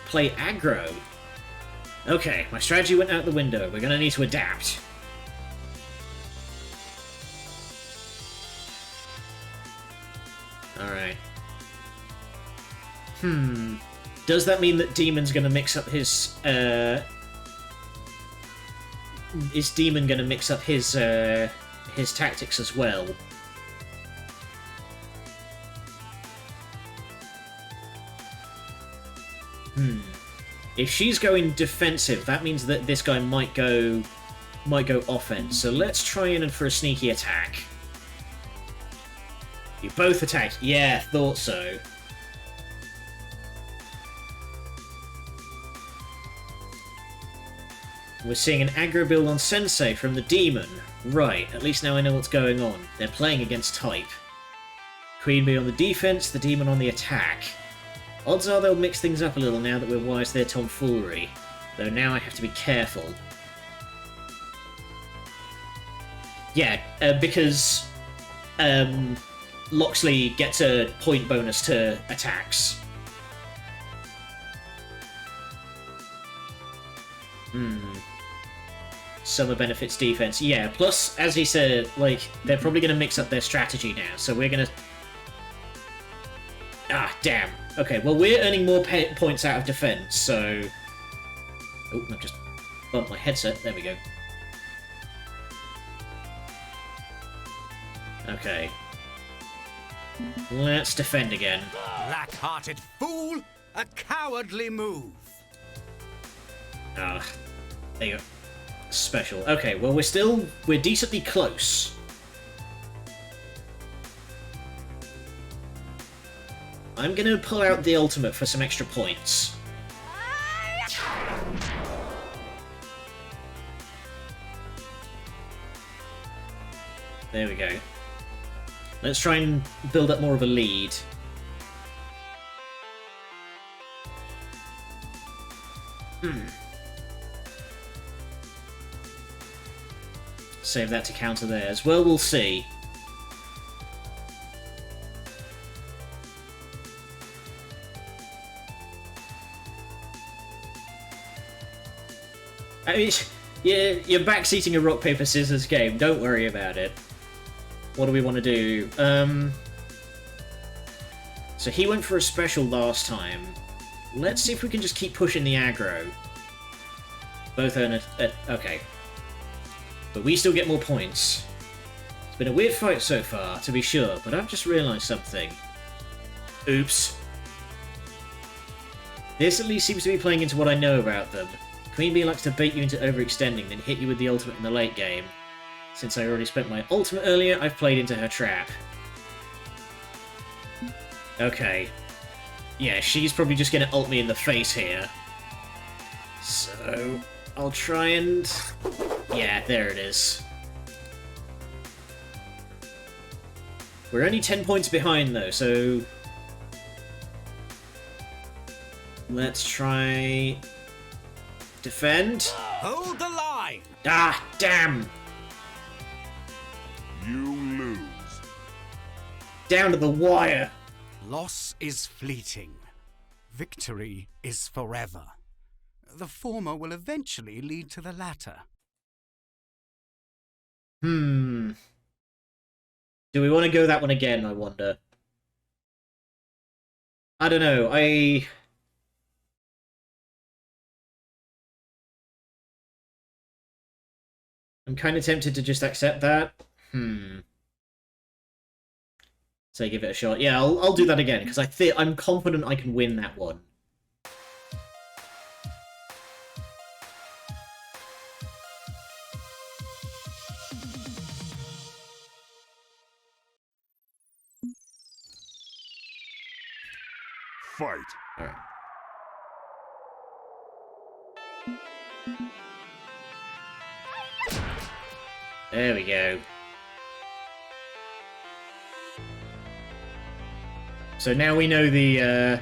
play aggro? Okay, my strategy went out the window. We're going to need to adapt. Alright. Does that mean that Demon's gonna mix up his, Is Demon gonna mix up his tactics as well? If she's going defensive, that means that this guy might go offense. So let's try in for a sneaky attack. You both attack. Yeah, thought so. We're seeing an aggro build on Sensei from the Demon. Right, at least now I know what's going on. They're playing against type. Queen Bee on the defense, the Demon on the attack. Odds are they'll mix things up a little now that we're wise to their tomfoolery. Though now I have to be careful. Yeah, because Loxley gets a point bonus to attacks. Summer benefits defense. Yeah, plus, as he said, like, they're probably going to mix up their strategy now, so we're going to... Ah, damn. Okay, well, we're earning more points out of defense, so... Oh, I've just bumped my headset. There we go. Okay. Let's defend again. Black-hearted fool! A cowardly move! Ah, there you go. Special. Okay, well, we're decently close. I'm gonna pull out the ultimate for some extra points. There we go. Let's try and build up more of a lead. Save that to counter theirs. Well, we'll see. I mean, you're backseating a rock, paper, scissors game. Don't worry about it. What do we want to do? So he went for a special last time. Let's see if we can just keep pushing the aggro. Both earn a... okay. But we still get more points. It's been a weird fight so far, to be sure, but I've just realised something. Oops. This at least seems to be playing into what I know about them. Queen Bee likes to bait you into overextending, then hit you with the ultimate in the late game. Since I already spent my ultimate earlier, I've played into her trap. Okay. Yeah, she's probably just gonna ult me in the face here. So... I'll try and... Yeah, there it is. We're only 10 points behind, though, so... Let's try... Defend? Hold the line! Ah, damn! You lose. Down to the wire! Loss is fleeting. Victory is forever. The former will eventually lead to the latter. Do we want to go that one again, I wonder? I don't know, I'm kind of tempted to just accept that. So give it a shot. Yeah, I'll do that again, because I'm confident I can win that one. Fight. Alright. There we go. So now we know the,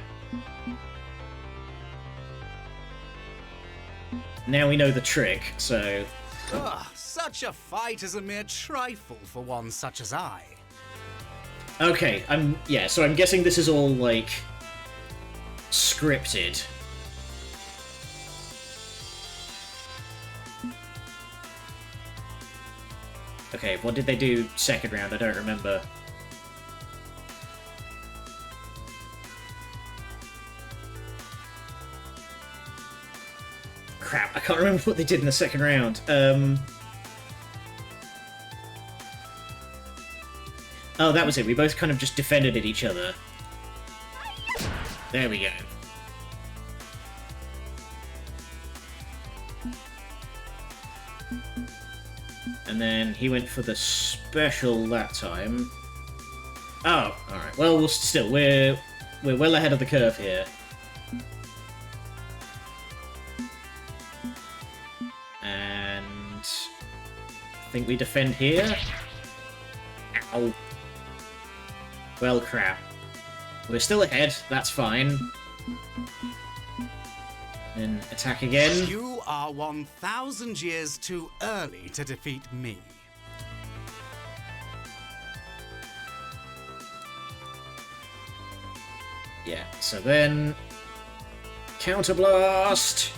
now we know the trick, so... Ugh, such a fight is a mere trifle for one such as I. Okay, yeah, so I'm guessing this is all, like, scripted. Okay, what did they do second round? I don't remember. Crap, I can't remember what they did in the second round. Oh, that was it. We both kind of just defended at each other. There we go. And then he went for the special that time. Oh, alright. Well, we're well ahead of the curve here. And I think we defend here. Ow. Well, crap. We're still ahead, that's fine. Then attack again. You are 1,000 years too early to defeat me. Yeah, so then... Counterblast!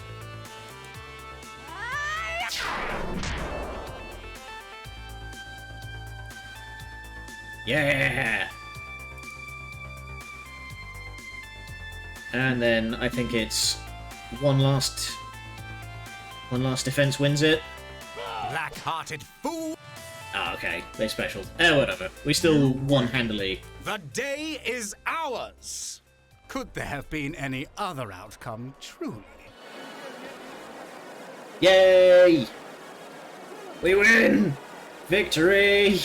Yeah! And then I think it's one last defense wins it. Black-hearted fool! Ah, okay. They specialed. Whatever. We still won handily. The day is ours! Could there have been any other outcome, truly? Yay! We win! Victory!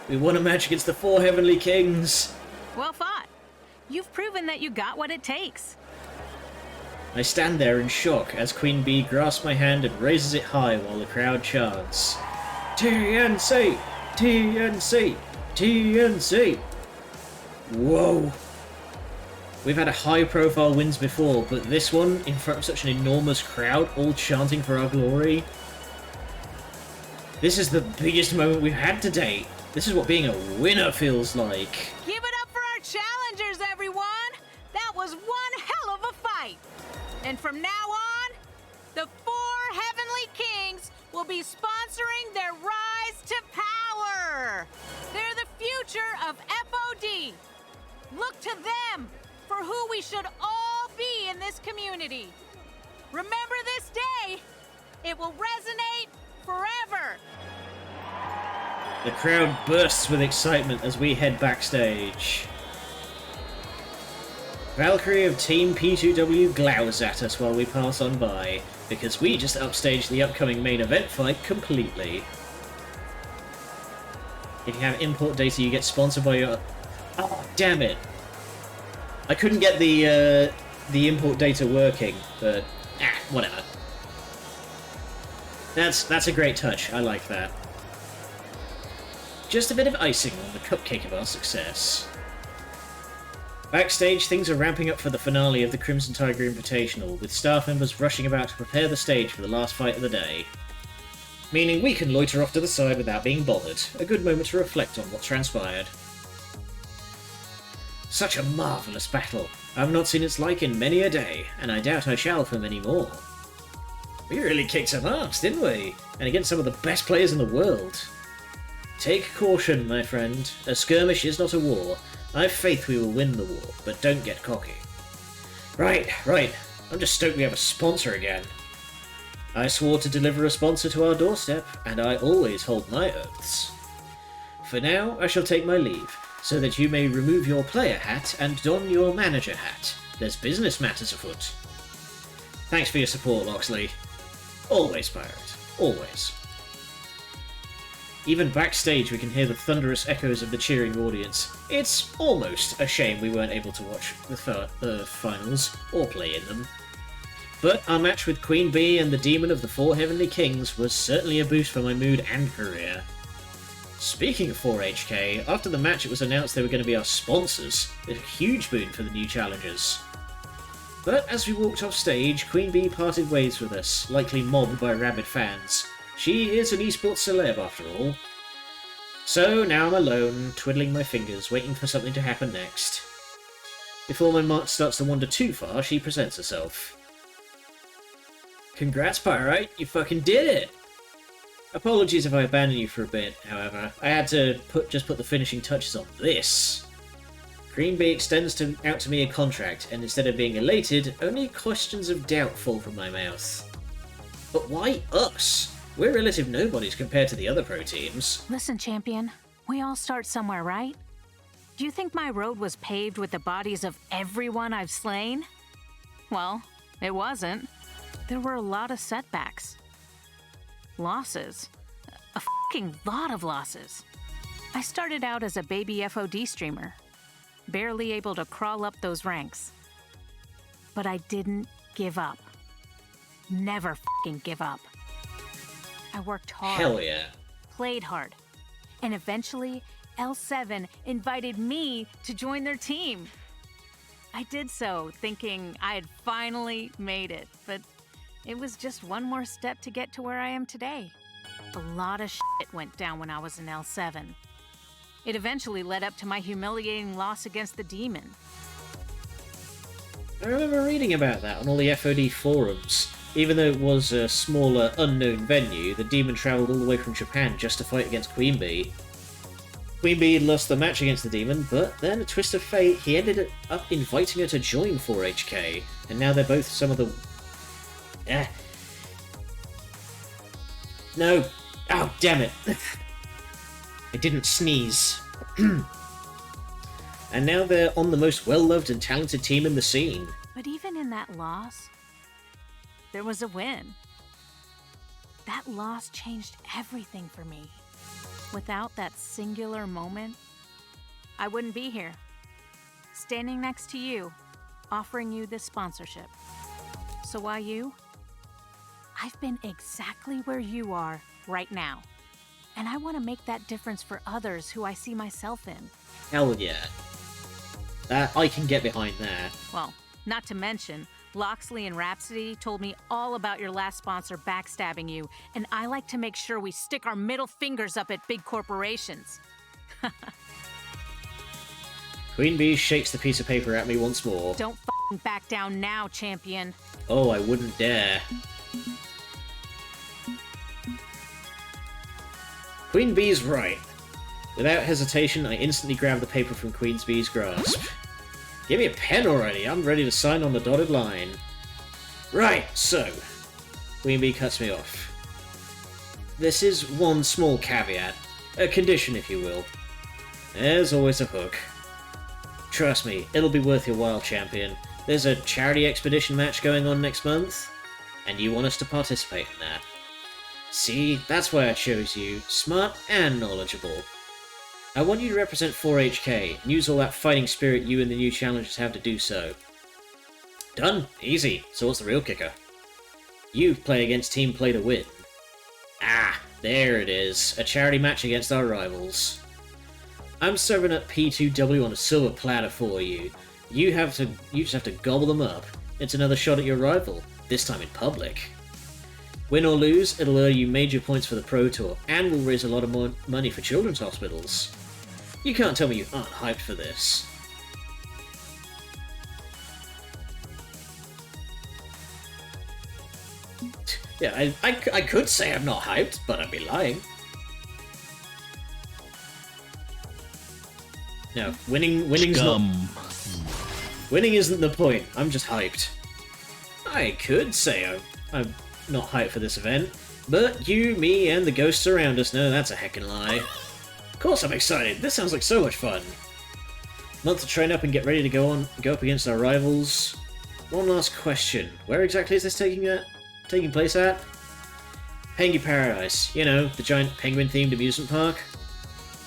We won a match against the 4 Heavenly Kings. Well fought. You've proven that you got what it takes. I stand there in shock as Queen Bee grasps my hand and raises it high while the crowd chants, TNC! TNC! TNC! Whoa! We've had a high-profile wins before, but this one, in front of such an enormous crowd, all chanting for our glory. This is the biggest moment we've had to date. This is what being a winner feels like. Give it up for our challengers, everyone! That was one hell of a fight! And from now on, the 4 Heavenly Kings will be sponsoring their rise to power! They're the future of FOD! Look to them for who we should all be in this community. Remember this day, it will resonate forever! The crowd bursts with excitement as we head backstage. Valkyrie of Team P2W glowers at us while we pass on by, because we just upstaged the upcoming main event fight completely. If you have import data, you get sponsored by your... Oh, damn it! I couldn't get the import data working, but... whatever. That's a great touch, I like that. Just a bit of icing on the cupcake of our success. Backstage, things are ramping up for the finale of the Crimson Tiger Invitational, with staff members rushing about to prepare the stage for the last fight of the day. Meaning we can loiter off to the side without being bothered, a good moment to reflect on what transpired. Such a marvellous battle. I've not seen its like in many a day, and I doubt I shall for many more. We really kicked some ass, didn't we? And against some of the best players in the world. Take caution, my friend. A skirmish is not a war. I've faith we will win the war, but don't get cocky. Right. I'm just stoked we have a sponsor again. I swore to deliver a sponsor to our doorstep, and I always hold my oaths. For now, I shall take my leave, so that you may remove your player hat and don your manager hat. There's business matters afoot. Thanks for your support, Loxley. Always, Pirate. Always. Even backstage we can hear the thunderous echoes of the cheering audience. It's almost a shame we weren't able to watch the finals, or play in them. But our match with Queen Bee and the Demon of the 4 Heavenly Kings was certainly a boost for my mood and career. Speaking of 4HK, after the match it was announced they were going to be our sponsors, a huge boon for the new challengers. But as we walked off stage, Queen Bee parted ways with us, likely mobbed by rabid fans. She is an esports celeb after all. So now I'm alone, twiddling my fingers, waiting for something to happen next. Before my march starts to wander too far, she presents herself. Congrats, Pyrite, you fucking did it! Apologies if I abandoned you for a bit, however. I had to just put the finishing touches on this. Queen Bee extends out to me a contract, and instead of being elated, only questions of doubt fall from my mouth. But why us? We're relative nobodies compared to the other pro teams. Listen, champion, we all start somewhere, right? Do you think my road was paved with the bodies of everyone I've slain? Well, it wasn't. There were a lot of setbacks. Losses. A fucking lot of losses. I started out as a baby FOD streamer, barely able to crawl up those ranks. But I didn't give up. Never fucking give up. I worked hard. Hell yeah. Played hard. And eventually, L7 invited me to join their team. I did so thinking I had finally made it, but it was just one more step to get to where I am today. A lot of shit went down when I was in L7. It eventually led up to my humiliating loss against the Demon. I remember reading about that on all the FOD forums. Even though it was a smaller, unknown venue, the Demon travelled all the way from Japan just to fight against Queen Bee. Queen Bee had lost the match against the Demon, but then, a twist of fate, he ended up inviting her to join 4HK, and now they're both some of the... No! Oh, damn it! I didn't sneeze. And now they're on the most well-loved and talented team in the scene. But even in that loss, there was a win. That loss changed everything for me. Without that singular moment, I wouldn't be here, standing next to you, offering you this sponsorship. So why you? I've been exactly where you are right now, and I want to make that difference for others who I see myself in. Hell yeah. I can get behind that. Well, not to mention, Loxley and Rhapsody told me all about your last sponsor backstabbing you, and I like to make sure we stick our middle fingers up at big corporations. Queen Bee shakes the piece of paper at me once more. Don't f***ing back down now, champion. Oh, I wouldn't dare. Queen Bee's right. Without hesitation, I instantly grab the paper from Queen Bee's grasp. Give me a pen already, I'm ready to sign on the dotted line. Right, so... Queen Bee cuts me off. This is one small caveat. A condition, if you will. There's always a hook. Trust me, it'll be worth your while, champion. There's a charity expedition match going on next month, and you want us to participate in that. See, that's why I chose you. Smart and knowledgeable. I want you to represent 4HK, and use all that fighting spirit you and the new challengers have to do so. Done. Easy. So what's the real kicker? You play against Team Play to win. Ah, there it is. A charity match against our rivals. I'm serving up P2W on a silver platter for you. You just have to gobble them up. It's another shot at your rival, this time in public. Win or lose, it'll earn you major points for the Pro Tour, and will raise a lot of more money for children's hospitals. You can't tell me you aren't hyped for this. Yeah, I could say I'm not hyped, but I'd be lying. No, winning's Scum. not... Winning isn't the point, I'm just hyped. I could say I'm not hyped for this event, but you, me, and the ghosts around us know that's a heckin' lie. Of course I'm excited, this sounds like so much fun. Month to train up and get ready to go up against our rivals. One last question, where exactly is this taking place at? Pengy Paradise, you know, the giant penguin-themed amusement park.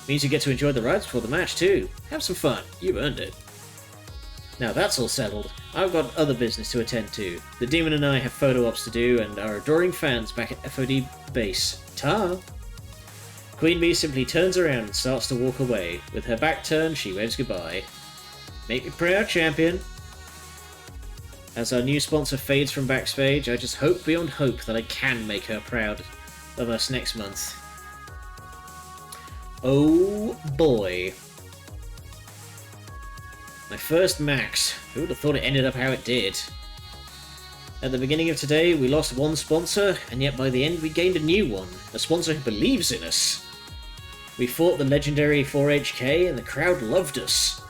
Means you get to enjoy the rides before the match too. Have some fun, you earned it. Now that's all settled, I've got other business to attend to. The Demon and I have photo ops to do, and our adoring fans back at FOD base. Ta! Queen Bee simply turns around and starts to walk away. With her back turned, she waves goodbye. Make me proud, champion! As our new sponsor fades from backstage, I just hope beyond hope that I can make her proud of us next month. Oh boy. My first max. Who would have thought it ended up how it did? At the beginning of today, we lost one sponsor, and yet by the end we gained a new one. A sponsor who believes in us. We fought the legendary 4HK, and the crowd loved us.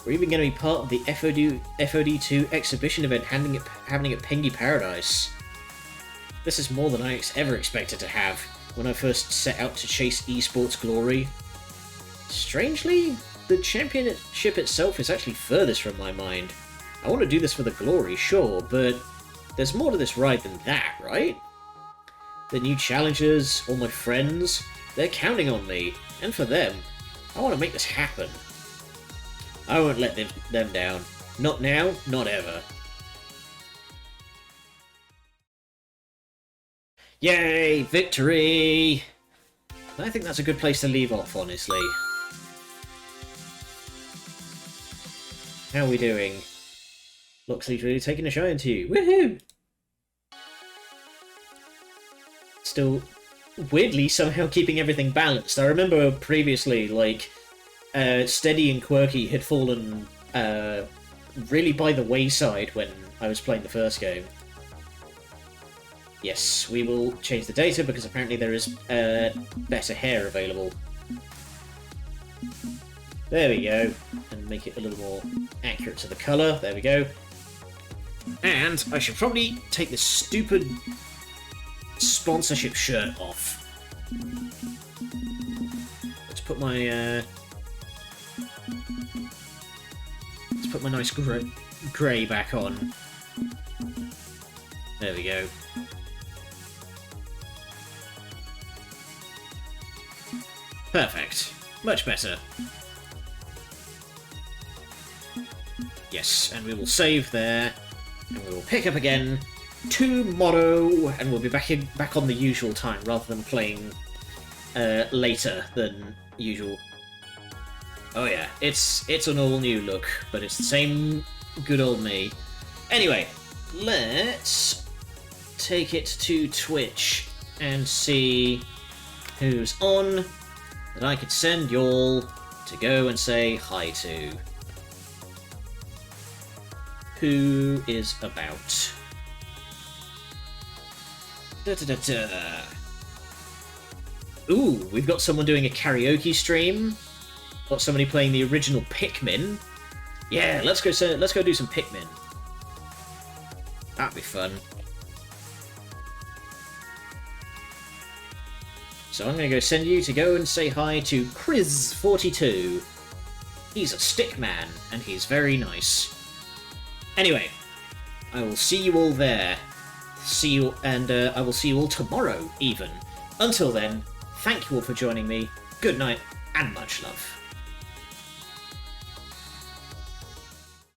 We're even going to be part of the FOD2 exhibition event happening at Pengy Paradise. This is more than I ever expected to have when I first set out to chase esports glory. Strangely, the championship itself is actually furthest from my mind. I want to do this for the glory, sure, but there's more to this ride than that, right? The new challengers, all my friends, They're counting on me, and for them. I want to make this happen. I won't let them down. Not now, not ever. Yay, victory! I think that's a good place to leave off, honestly. How are we doing? Loxley's really taking a shine to you. Woohoo! Still, weirdly, somehow keeping everything balanced. I remember previously, like, Steady and Quirky had fallen really by the wayside when I was playing the first game. Yes, we will change the data because apparently there is better hair available. There we go. And make it a little more accurate to the colour. There we go. And I should probably take this stupid sponsorship shirt off. Let's put my nice grey back on. There we go. Perfect. Much better. Yes, and we will save there, and we will pick up again tomorrow, and we'll be back on the usual time rather than playing later than usual. Oh yeah, it's an all new look, but it's the same good old me. Anyway, let's take it to Twitch and see who's on that I could send y'all to go and say hi to. Who is about? Ooh, we've got someone doing a karaoke stream. Got somebody playing the original Pikmin. Yeah, let's go do some Pikmin. That'd be fun. So I'm going to go send you to go and say hi to Chris42. He's a stick man, and he's very nice. Anyway, I will see you all there. See you, and I will see you all tomorrow, even. Until then, thank you all for joining me. Good night, and much love.